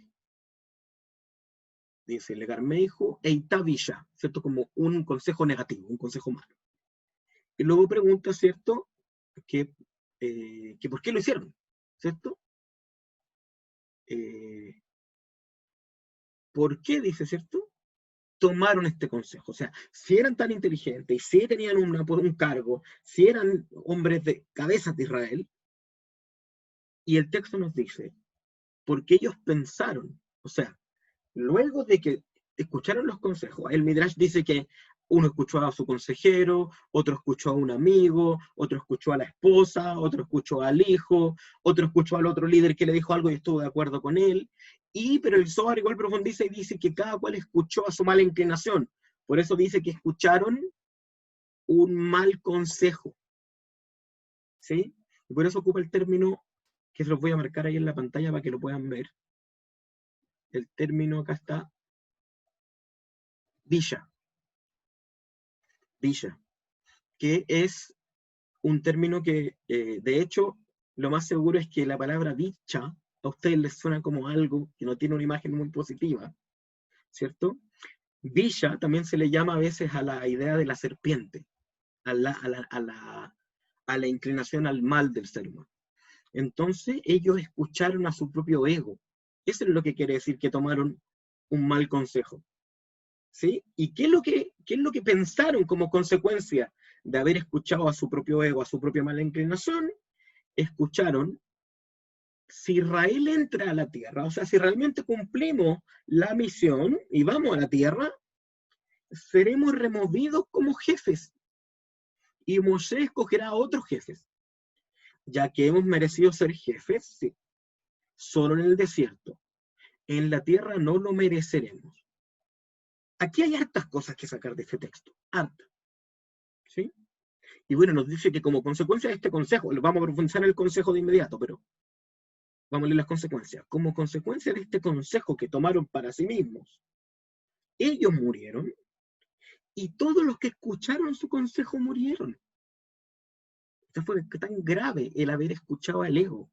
Legarmeijo e Itavilla, ¿cierto? Como un consejo negativo, un consejo malo. Y luego pregunta, ¿cierto? Que por qué lo hicieron, ¿cierto? ¿Por qué, dice, ¿cierto? Tomaron este consejo. O sea, si eran tan inteligentes y si tenían un cargo, si eran hombres de cabezas de Israel, y el texto nos dice, porque ellos pensaron, o sea, luego de que escucharon los consejos, el Midrash dice que uno escuchó a su consejero, otro escuchó a un amigo, otro escuchó a la esposa, otro escuchó al hijo, otro escuchó al otro líder que le dijo algo y estuvo de acuerdo con él. Pero el Zohar igual profundiza y dice que cada cual escuchó a su mala inclinación. Por eso dice que escucharon un mal consejo. ¿Sí? Y por eso ocupa el término, que se los voy a marcar ahí en la pantalla para que lo puedan ver. El término acá está, Villa, que es un término que, de hecho, lo más seguro es que la palabra dicha a ustedes les suena como algo que no tiene una imagen muy positiva, ¿cierto? Villa también se le llama a veces a la idea de la serpiente, a la inclinación al mal del ser humano. Entonces, ellos escucharon a su propio ego. Eso es lo que quiere decir que tomaron un mal consejo. ¿Sí? ¿Y qué es lo que pensaron como consecuencia de haber escuchado a su propio ego, a su propia mala inclinación? Escucharon, si Israel entra a la tierra, o sea, si realmente cumplimos la misión y vamos a la tierra, seremos removidos como jefes. Y Moshe escogerá a otros jefes, ya que hemos merecido ser jefes, sí, solo en el desierto. En la tierra no lo mereceremos. Aquí hay hartas cosas que sacar de este texto, hartas. ¿Sí? Y bueno, nos dice que como consecuencia de este consejo, vamos a profundizar en el consejo de inmediato, pero vamos a leer las consecuencias. Como consecuencia de este consejo que tomaron para sí mismos, ellos murieron y todos los que escucharon su consejo murieron. Esto fue tan grave el haber escuchado al ego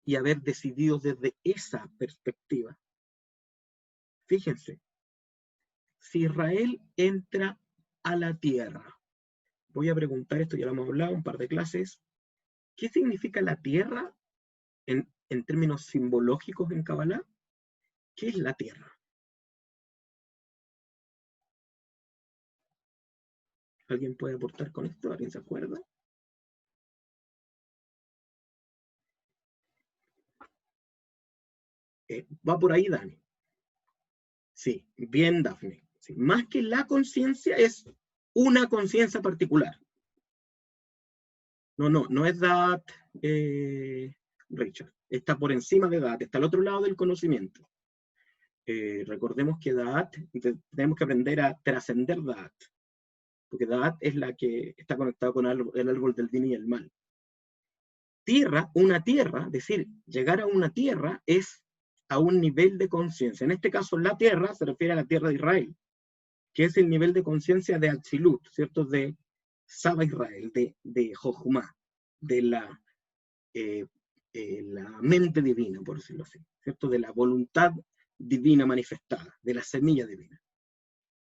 y haber decidido desde esa perspectiva. Fíjense, si Israel entra a la tierra, voy a preguntar esto, ya lo hemos hablado, un par de clases, ¿qué significa la tierra en términos simbológicos en Kabbalah? ¿Qué es la tierra? ¿Alguien puede aportar con esto? ¿Alguien se acuerda? Va por ahí, Dani. Sí, bien, Dafne. Sí, más que la conciencia, es una conciencia particular. No es Da'at, Richard. Está por encima de Da'at, está al otro lado del conocimiento. Recordemos que Da'at, tenemos que aprender a trascender Da'at, porque Da'at es la que está conectada con el árbol del bien y el mal. Tierra, una tierra, es decir, llegar a una tierra es a un nivel de conciencia. En este caso, la tierra se refiere a la tierra de Israel, que es el nivel de conciencia de Atzilut, ¿cierto? De Saba Israel, de Jochumá, de la mente divina, por decirlo así, ¿cierto? De la voluntad divina manifestada, de la semilla divina.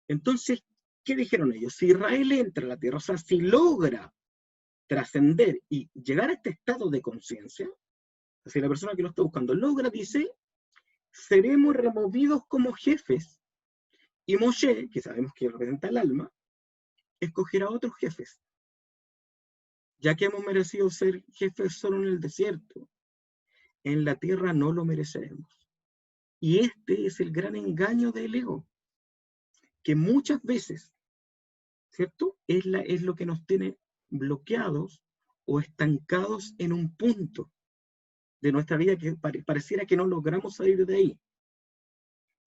Entonces, ¿qué dijeron ellos? Si Israel entra a la tierra, o sea, si logra trascender y llegar a este estado de conciencia, si la persona que lo está buscando logra, dice, seremos removidos como jefes. Y Moshe, que sabemos que representa el alma, escogerá a otros jefes. Ya que hemos merecido ser jefes solo en el desierto, en la tierra no lo mereceremos. Y este es el gran engaño del ego, que muchas veces, ¿cierto? Es lo que nos tiene bloqueados o estancados en un punto de nuestra vida que pareciera que no logramos salir de ahí.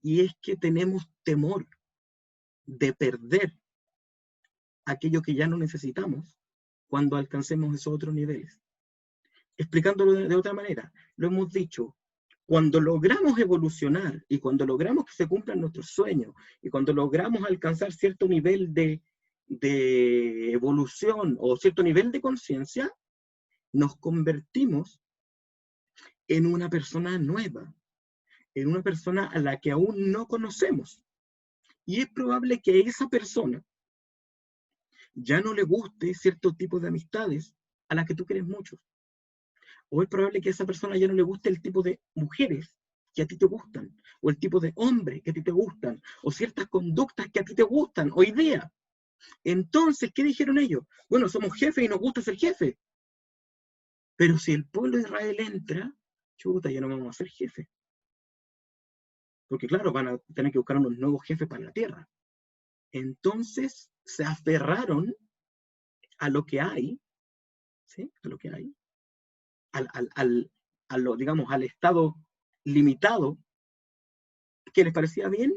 Y es que tenemos temor de perder aquello que ya no necesitamos cuando alcancemos esos otros niveles. Explicándolo de otra manera, lo hemos dicho, cuando logramos evolucionar y cuando logramos que se cumplan nuestros sueños y cuando logramos alcanzar cierto nivel de evolución o cierto nivel de conciencia, nos convertimos en una persona nueva, en una persona a la que aún no conocemos. Y es probable que esa persona ya no le guste cierto tipo de amistades a las que tú quieres mucho. O es probable que a esa persona ya no le guste el tipo de mujeres que a ti te gustan, o el tipo de hombres que a ti te gustan, o ciertas conductas que a ti te gustan, o ideas. Entonces, ¿qué dijeron ellos? Bueno, somos jefes y nos gusta ser jefe. Pero si el pueblo de Israel entra, chuta, ya no vamos a ser jefes. Porque claro, van a tener que buscar unos nuevos jefes para la tierra. Entonces, se aferraron a lo que hay, ¿sí? A lo que hay, digamos, al estado limitado que les parecía bien,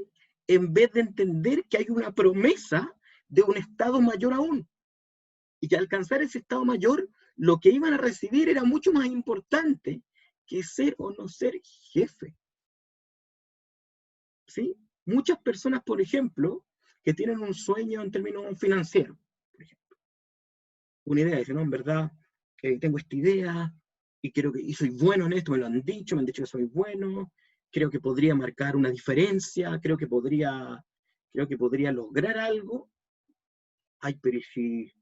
en vez de entender que hay una promesa de un estado mayor aún. Y que al alcanzar ese estado mayor, lo que iban a recibir era mucho más importante que ser o no ser jefe. ¿Sí? Muchas personas, por ejemplo, que tienen un sueño en términos financieros, por ejemplo, una idea, dicen, no, en verdad, tengo esta idea y creo que y soy bueno en esto, me han dicho que soy bueno, creo que podría marcar una diferencia, creo que podría lograr algo. Ay, pero ¿y si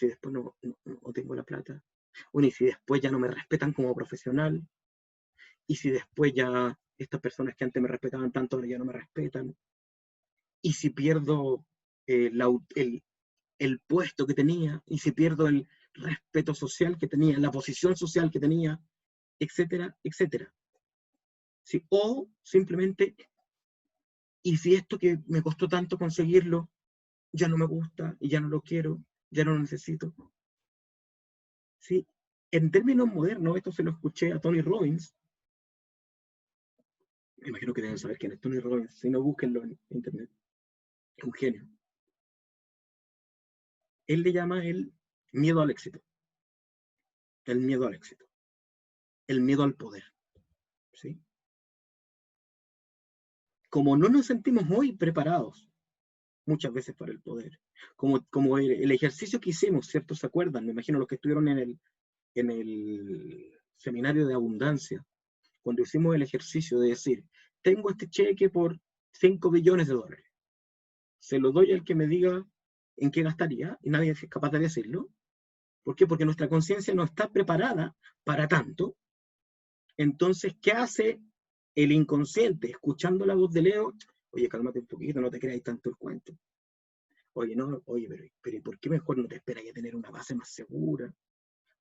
después no tengo la plata? Bueno, ¿y si después ya no me respetan como profesional? ¿Y si después ya estas personas que antes me respetaban tanto ahora ya no me respetan? ¿Y si pierdo el puesto que tenía? ¿Y si pierdo el respeto social que tenía, la posición social que tenía? Etcétera, etcétera. ¿Sí? O simplemente, ¿y si esto que me costó tanto conseguirlo ya no me gusta y ya no lo quiero, ya no lo necesito? ¿Sí? En términos modernos, esto se lo escuché a Tony Robbins. Me imagino que deben saber quién es Tony Robbins. Si no, búsquenlo en internet. Es un genio. Él le llama el miedo al éxito. El miedo al éxito. El miedo al poder. ¿Sí? Como no nos sentimos muy preparados muchas veces para el poder, como el ejercicio que hicimos, ¿cierto? ¿Se acuerdan? Me imagino los que estuvieron en el seminario de abundancia, cuando hicimos el ejercicio de decir, tengo este cheque por 5 billones de dólares. Se lo doy al que me diga en qué gastaría, y nadie es capaz de decirlo. ¿Por qué? Porque nuestra conciencia no está preparada para tanto. Entonces, ¿qué hace el inconsciente? Escuchando la voz de Leo, oye, cálmate un poquito, no te creáis tanto el cuento. Oye, no, oye, pero ¿por qué mejor no te esperas a tener una base más segura?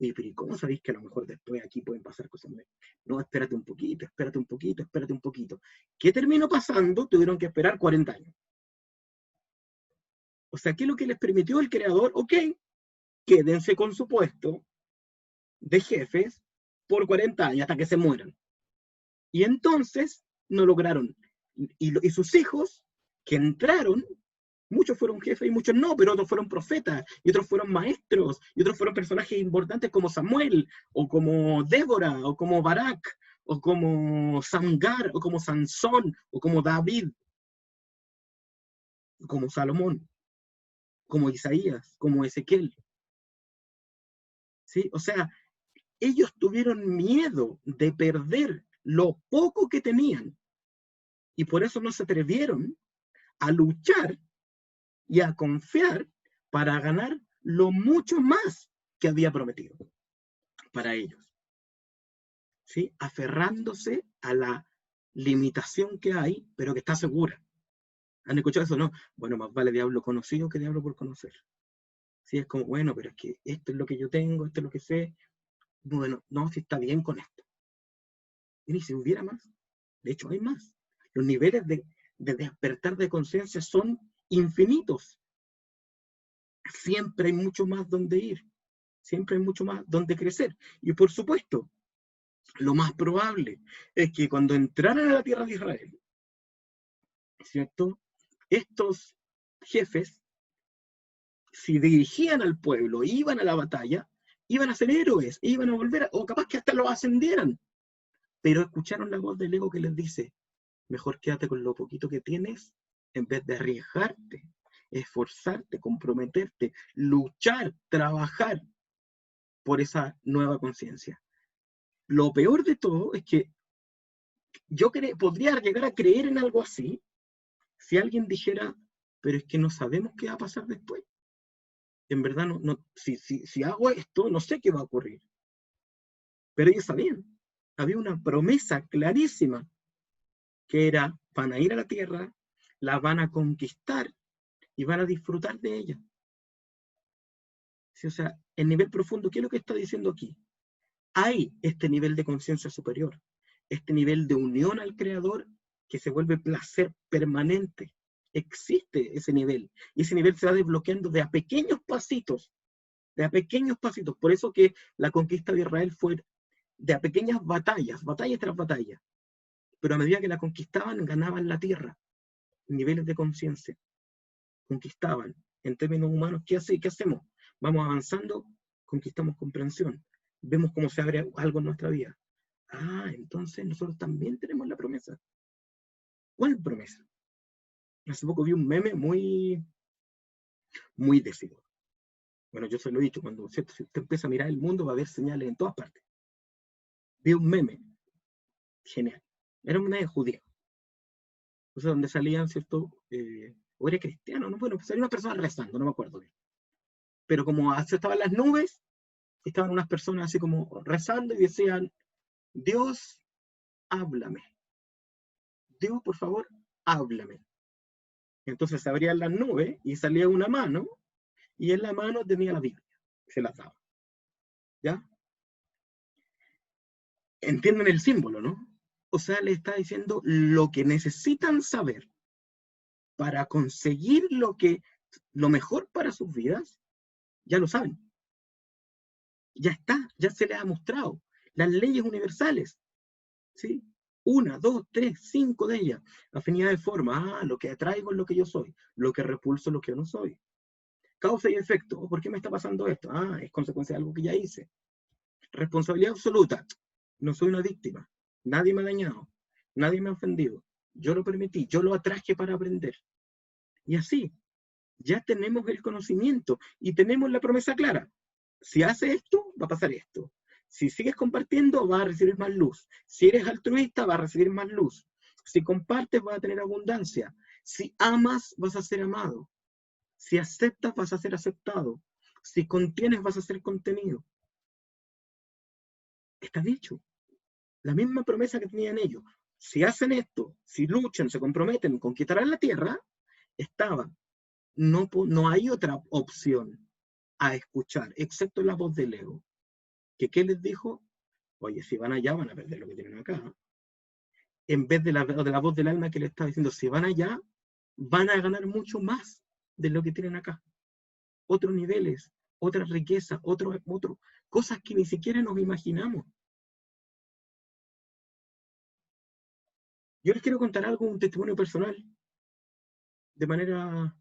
Oye, pero ¿y cómo sabéis que a lo mejor después aquí pueden pasar cosas nuevas? No, espérate un poquito, espérate un poquito, espérate un poquito. ¿Qué terminó pasando? Tuvieron que esperar 40 años. O sea, ¿qué es lo que les permitió el creador? Ok, quédense con su puesto de jefes por 40 años hasta que se mueran. Y entonces no lograron. Y sus hijos, que entraron, muchos fueron jefes y muchos no, pero otros fueron profetas, y otros fueron maestros, y otros fueron personajes importantes como Samuel, o como Débora, o como Barak, o como Samgar, o como Sansón, o como David, o como Salomón, como Isaías, como Ezequiel. ¿Sí? O sea, ellos tuvieron miedo de perder lo poco que tenían, y por eso no se atrevieron a luchar y a confiar para ganar lo mucho más que había prometido para ellos. ¿Sí? Aferrándose a la limitación que hay, pero que está segura. ¿Han escuchado eso? No. Bueno, más vale diablo conocido que diablo por conocer. Sí, es como, bueno, pero es que esto es lo que yo tengo, esto es lo que sé. Bueno, no, si está bien con esto. Y ni si hubiera más. De hecho, hay más. Los niveles de despertar de conciencia son infinitos. Siempre hay mucho más donde ir. Siempre hay mucho más donde crecer. Y por supuesto, lo más probable es que cuando entraran a la tierra de Israel, ¿cierto? Estos jefes, si dirigían al pueblo, iban a la batalla, iban a ser héroes, iban a volver, o capaz que hasta los ascendieran, pero escucharon la voz del ego que les dice, mejor quédate con lo poquito que tienes, en vez de arriesgarte, esforzarte, comprometerte, luchar, trabajar por esa nueva conciencia. Lo peor de todo es que yo podría llegar a creer en algo así si alguien dijera, pero es que no sabemos qué va a pasar después. En verdad, si hago esto, no sé qué va a ocurrir. Pero ellos sabían. Había una promesa clarísima que era, van a ir a la tierra, la van a conquistar y van a disfrutar de ella. ¿Sí? O sea, el nivel profundo, ¿qué es lo que está diciendo aquí? Hay este nivel de conciencia superior, este nivel de unión al Creador que se vuelve placer permanente. Existe ese nivel, y ese nivel se va desbloqueando de a pequeños pasitos, de a pequeños pasitos. Por eso que la conquista de Israel fue de a pequeñas batallas, batalla tras batalla. Pero a medida que la conquistaban, ganaban la tierra, niveles de conciencia, conquistaban. En términos humanos, ¿qué hacemos? Vamos avanzando, conquistamos comprensión, vemos cómo se abre algo en nuestra vida. Ah, entonces nosotros también tenemos la promesa. ¿Cuál promesa? Hace poco vi un meme muy decidor. Bueno, yo se lo he dicho, cuando usted empieza a mirar el mundo va a haber señales en todas partes. Vi un meme, genial. Era un meme judío. O sea, donde salían, ¿cierto? O era cristiano, ¿no? Bueno, salían unas personas rezando, no me acuerdo bien. Pero como estaban las nubes, estaban unas personas así como rezando y decían, Dios, háblame. Dios, por favor, háblame. Entonces se abrían las nubes y salía una mano, y en la mano tenía la Biblia. Se las daba. ¿Ya? Entienden el símbolo, ¿no? O sea, le está diciendo lo que necesitan saber para conseguir lo mejor para sus vidas, ya lo saben. Ya está, ya se les ha mostrado. Las leyes universales, ¿sí? 1, 2, 3, 5 de ellas. Afinidad de forma, lo que atraigo es lo que yo soy, lo que repulso es lo que yo no soy. Causa y efecto, ¿por qué me está pasando esto? Es consecuencia de algo que ya hice. Responsabilidad absoluta, no soy una víctima, nadie me ha dañado, nadie me ha ofendido, yo lo permití, yo lo atraje para aprender. Y así, ya tenemos el conocimiento y tenemos la promesa clara. Si haces esto, va a pasar esto. Si sigues compartiendo, vas a recibir más luz. Si eres altruista, vas a recibir más luz. Si compartes, vas a tener abundancia. Si amas, vas a ser amado. Si aceptas, vas a ser aceptado. Si contienes, vas a ser contenido. Está dicho. La misma promesa que tenían ellos. Si hacen esto, si luchan, se comprometen, conquistarán la tierra, estaba. No hay otra opción a escuchar, excepto la voz del ego. que ¿qué les dijo? Oye, si van allá van a perder lo que tienen acá. En vez de la voz del alma que le estaba diciendo, si van allá, van a ganar mucho más de lo que tienen acá. Otros niveles, otras riquezas, cosas que ni siquiera nos imaginamos. Yo les quiero contar algo, un testimonio personal, de manera...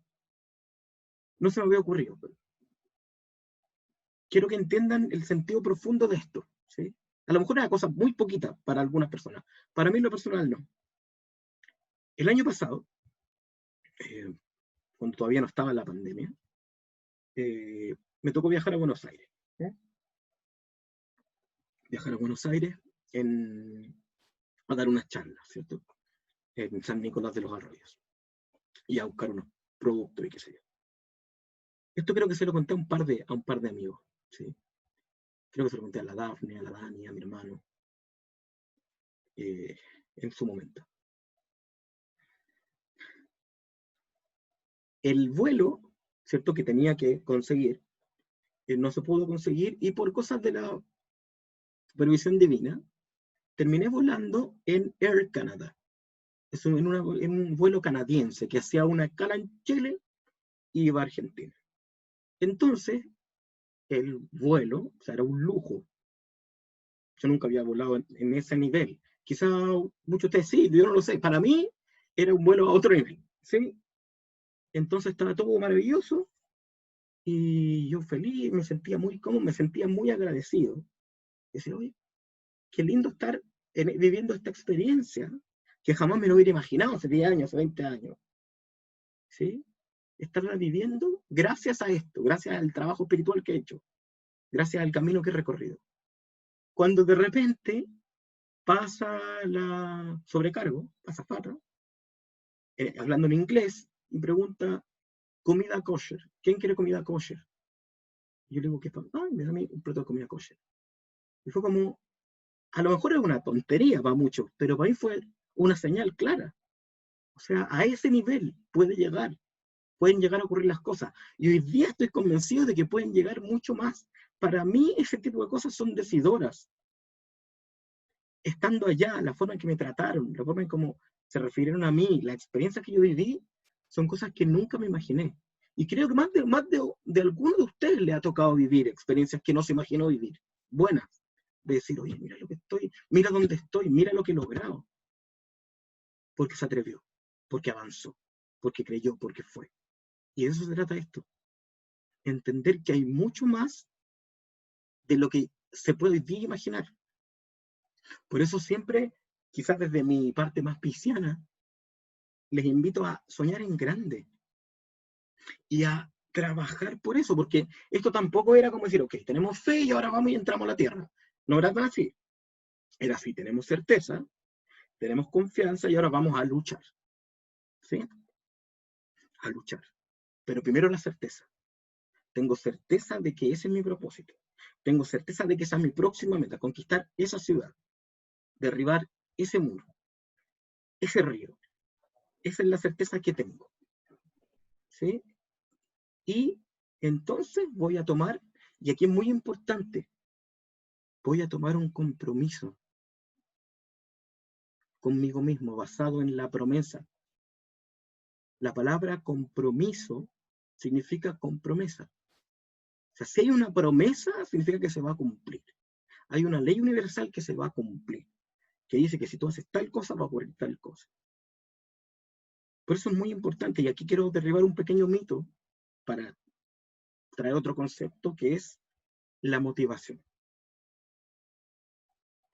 No se me había ocurrido. Pero quiero que entiendan el sentido profundo de esto, ¿sí? A lo mejor es una cosa muy poquita para algunas personas. Para mí, en lo personal, no. El año pasado, cuando todavía no estaba la pandemia, me tocó viajar a Buenos Aires. Viajar a Buenos Aires a dar unas charlas, ¿cierto? En San Nicolás de los Arroyos. Y a buscar unos productos y qué sé yo. Esto creo que se lo conté a un par de amigos, ¿sí? Creo que se lo conté a la Dafne, a la Dani, a mi hermano, en su momento. El vuelo, ¿cierto?, que tenía que conseguir, no se pudo conseguir, y por cosas de la supervisión divina, terminé volando en Air Canada. En un vuelo canadiense que hacía una escala en Chile y iba a Argentina. Entonces, el vuelo, o sea, era un lujo. Yo nunca había volado en ese nivel. Quizá muchos de ustedes sí, yo no lo sé. Para mí era un vuelo a otro nivel, ¿sí? Entonces estaba todo maravilloso y yo feliz, me sentía muy cómodo, me sentía muy agradecido. Decía, oye, qué lindo estar viviendo esta experiencia que jamás me lo hubiera imaginado hace 10 años, hace 20 años. ¿Sí? Estarla viviendo gracias a esto, gracias al trabajo espiritual que he hecho, gracias al camino que he recorrido. Cuando de repente pasa la sobrecargo, azafata, hablando en inglés, y pregunta, comida kosher. ¿Quién quiere comida kosher? Y yo le digo, ¿qué pasa? Ah, me da a mí un plato de comida kosher. Y fue como, a lo mejor es una tontería para muchos, pero para mí fue una señal clara. O sea, a ese nivel pueden llegar a ocurrir las cosas. Y hoy día estoy convencido de que pueden llegar mucho más. Para mí ese tipo de cosas son decidoras. Estando allá, la forma en que me trataron, la forma en cómo se refirieron a mí, la experiencia que yo viví, son cosas que nunca me imaginé. Y creo que más de alguno de ustedes le ha tocado vivir experiencias que no se imaginó vivir. Buenas. De decir, oye, mira lo que estoy, mira dónde estoy, mira lo que he logrado. Porque se atrevió, porque avanzó, porque creyó, porque fue. Y de eso se trata esto. Entender que hay mucho más de lo que se puede imaginar. Por eso siempre, quizás desde mi parte más pisciana, les invito a soñar en grande y a trabajar por eso, porque esto tampoco era como decir, ok, tenemos fe y ahora vamos y entramos a la tierra. No era tan así. Era así, tenemos certeza, tenemos confianza y ahora vamos a luchar. ¿Sí? A luchar. Pero primero la certeza. Tengo certeza de que ese es mi propósito. Tengo certeza de que esa es mi próxima meta, conquistar esa ciudad, derribar ese muro, ese río. Esa es la certeza que tengo. ¿Sí? Y entonces voy a tomar, y aquí es muy importante, voy a tomar un compromiso conmigo mismo basado en la promesa. La palabra compromiso significa compromesa. O sea, si hay una promesa, significa que se va a cumplir. Hay una ley universal que se va a cumplir, que dice que si tú haces tal cosa, va a ocurrir tal cosa. Por eso es muy importante, y aquí quiero derribar un pequeño mito para traer otro concepto, que es la motivación.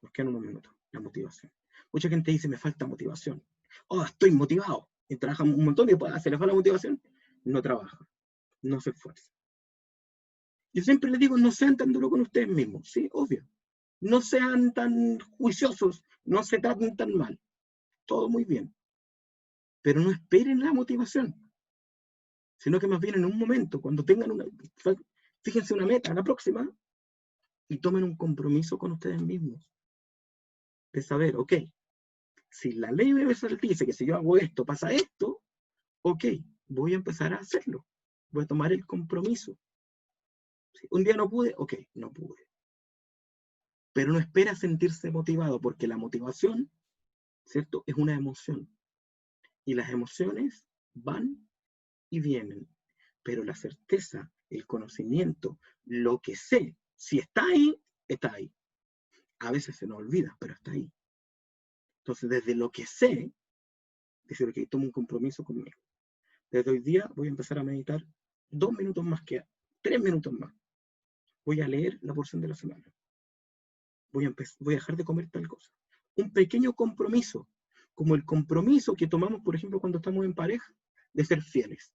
Nos quedan unos minutos, la motivación. Mucha gente dice, me falta motivación. Oh, estoy motivado. Y trabaja un montón y después se les va la motivación, no trabaja, no se esfuerza. Yo siempre les digo, no sean tan duros con ustedes mismos, sí, obvio. No sean tan juiciosos, no se traten tan mal. Todo muy bien. Pero no esperen la motivación, sino que más bien en un momento, cuando tengan fíjense una meta, la próxima, y tomen un compromiso con ustedes mismos. De saber, ok, si la ley universal dice que si yo hago esto, pasa esto, ok, voy a empezar a hacerlo. Voy a tomar el compromiso. Si un día no pude, ok, no pude. pero no espera sentirse motivado, porque la motivación, ¿cierto?, es una emoción. Y las emociones van y vienen. Pero la certeza, el conocimiento, lo que sé, si está ahí, está ahí. A veces se nos olvida, pero está ahí. Entonces, desde lo que sé, decir, ok, tomo un compromiso conmigo. Desde hoy día voy a empezar a meditar 2 minutos más, que 3 minutos más. Voy a leer la porción de la semana. Voy a dejar de comer tal cosa. Un pequeño compromiso, como el compromiso que tomamos, por ejemplo, cuando estamos en pareja, de ser fieles.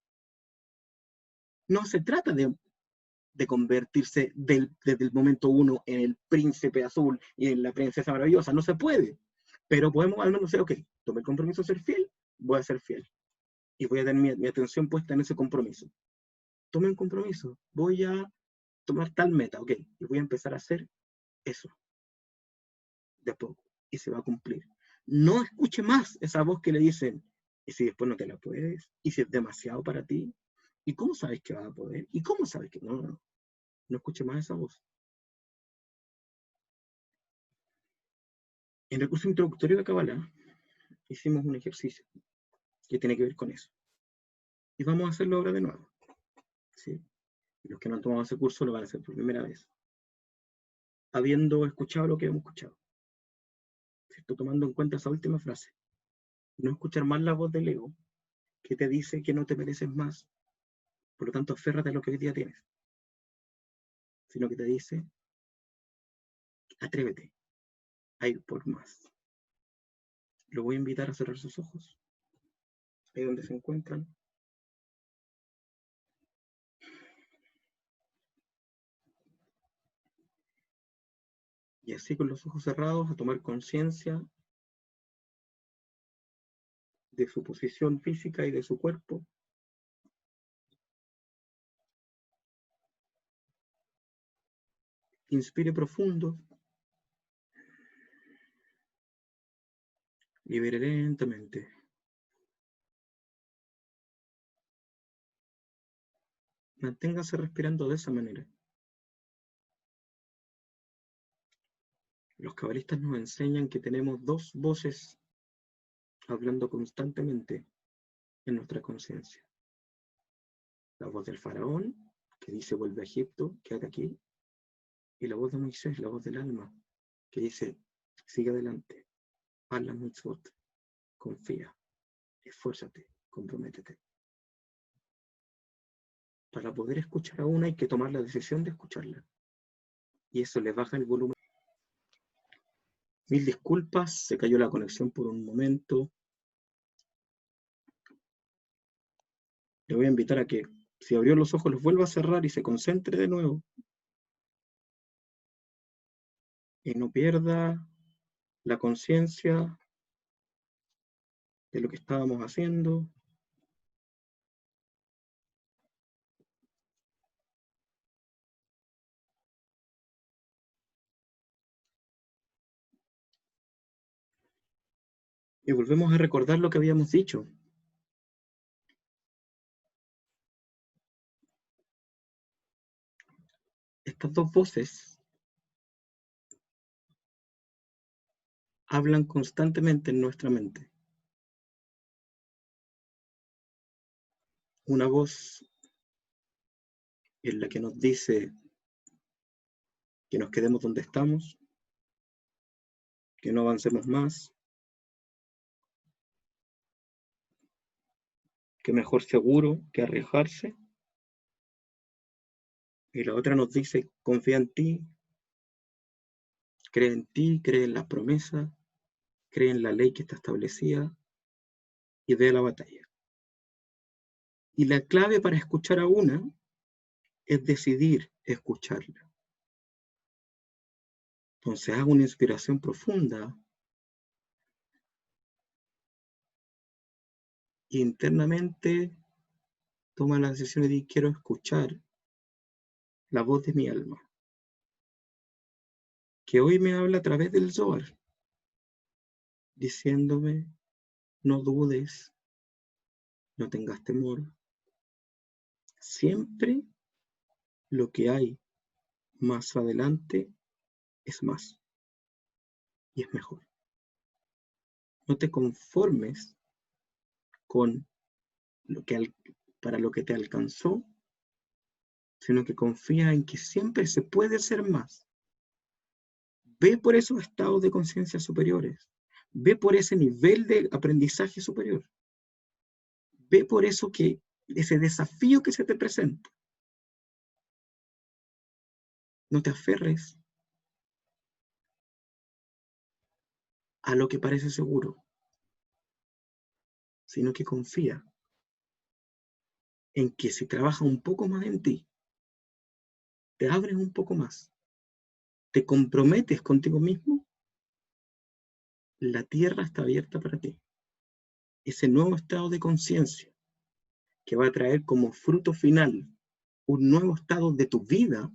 No se trata de convertirse desde el momento uno en el príncipe azul y en la princesa maravillosa. No se puede. Pero podemos al menos decir, ok, tomé el compromiso de ser fiel, voy a ser fiel. Y voy a tener mi atención puesta en ese compromiso. Tomé un compromiso, voy a tomar tal meta, ok, y voy a empezar a hacer eso de a poco, y se va a cumplir. No escuche más esa voz que le dicen, ¿y si después no te la puedes? ¿Y si es demasiado para ti? ¿Y cómo sabes que vas a poder? ¿Y cómo sabes que no? No escuche más esa voz. En el curso introductorio de Kabbalah hicimos un ejercicio que tiene que ver con eso. Y vamos a hacerlo ahora de nuevo. ¿Sí? Los que no han tomado ese curso lo van a hacer por primera vez. Habiendo escuchado lo que hemos escuchado. ¿Cierto? Tomando en cuenta esa última frase. No escuchar más la voz del ego que te dice que no te mereces más. Por lo tanto, aférrate a lo que hoy día tienes. Sino que te dice, atrévete a ir por más. Lo voy a invitar a cerrar sus ojos. Ahí donde se encuentran. Y así con los ojos cerrados a tomar conciencia de su posición física y de su cuerpo. Inspire profundo. Libere lentamente. Manténgase respirando de esa manera. Los cabalistas nos enseñan que tenemos 2 voces hablando constantemente en nuestra conciencia. La voz del faraón, que dice vuelve a Egipto, quédate aquí. Y la voz de Moisés, la voz del alma, que dice sigue adelante, haz la mitzvot, confía, esfuérzate, comprométete. Para poder escuchar a una hay que tomar la decisión de escucharla. Y eso le baja el volumen. Mil disculpas, se cayó la conexión por un momento. Le voy a invitar a que, si abrió los ojos, los vuelva a cerrar y se concentre de nuevo. Y no pierda la conciencia de lo que estábamos haciendo. Y volvemos a recordar lo que habíamos dicho. Estas 2 voces hablan constantemente en nuestra mente. Una voz en la que nos dice que nos quedemos donde estamos, que no avancemos más, que mejor seguro que arriesgarse. Y la otra nos dice, confía en ti, cree en las promesas, cree en la ley que está establecida y ve a la batalla. Y la clave para escuchar a una es decidir escucharla. Entonces haga una inspiración profunda e internamente toma la decisión de decir, quiero escuchar la voz de mi alma, que hoy me habla a través del Zohar, diciéndome, no dudes, no tengas temor. Siempre lo que hay más adelante es más. y es mejor. No te conformes con para lo que te alcanzó, sino que confía en que siempre se puede ser más. Ve por esos estados de conciencia superiores. Ve por ese nivel de aprendizaje superior. Ve por ese desafío que se te presenta. No te aferres a lo que parece seguro, sino que confía en que si trabajas un poco más en ti, te abres un poco más, te comprometes contigo mismo, la tierra está abierta para ti. Ese nuevo estado de conciencia que va a traer como fruto final un nuevo estado de tu vida,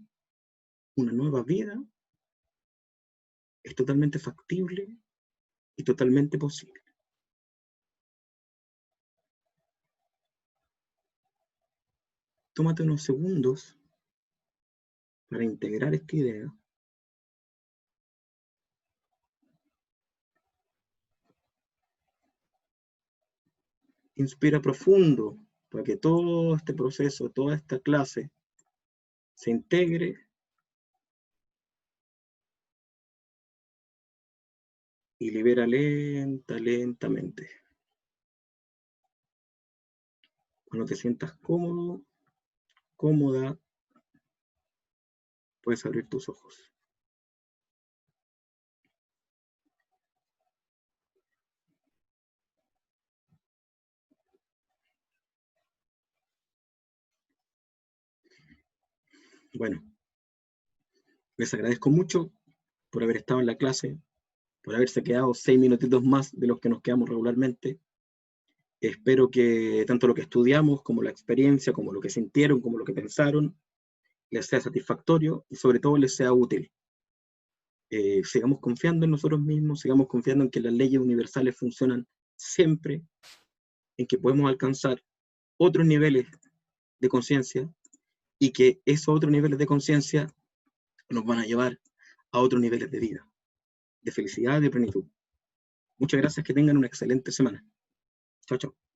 una nueva vida, es totalmente factible y totalmente posible. Tómate unos segundos para integrar esta idea. Inspira profundo para que todo este proceso, toda esta clase se integre y libera lentamente. Cuando te sientas cómodo, cómoda, puedes abrir tus ojos. Bueno, les agradezco mucho por haber estado en la clase, por haberse quedado 6 minutitos más de los que nos quedamos regularmente. Espero que tanto lo que estudiamos, como la experiencia, como lo que sintieron, como lo que pensaron, les sea satisfactorio y sobre todo les sea útil. Sigamos confiando en nosotros mismos, sigamos confiando en que las leyes universales funcionan siempre, en que podemos alcanzar otros niveles de conciencia y que esos otros niveles de conciencia nos van a llevar a otros niveles de vida, de felicidad y de plenitud. Muchas gracias, que tengan una excelente semana. Chao, chao.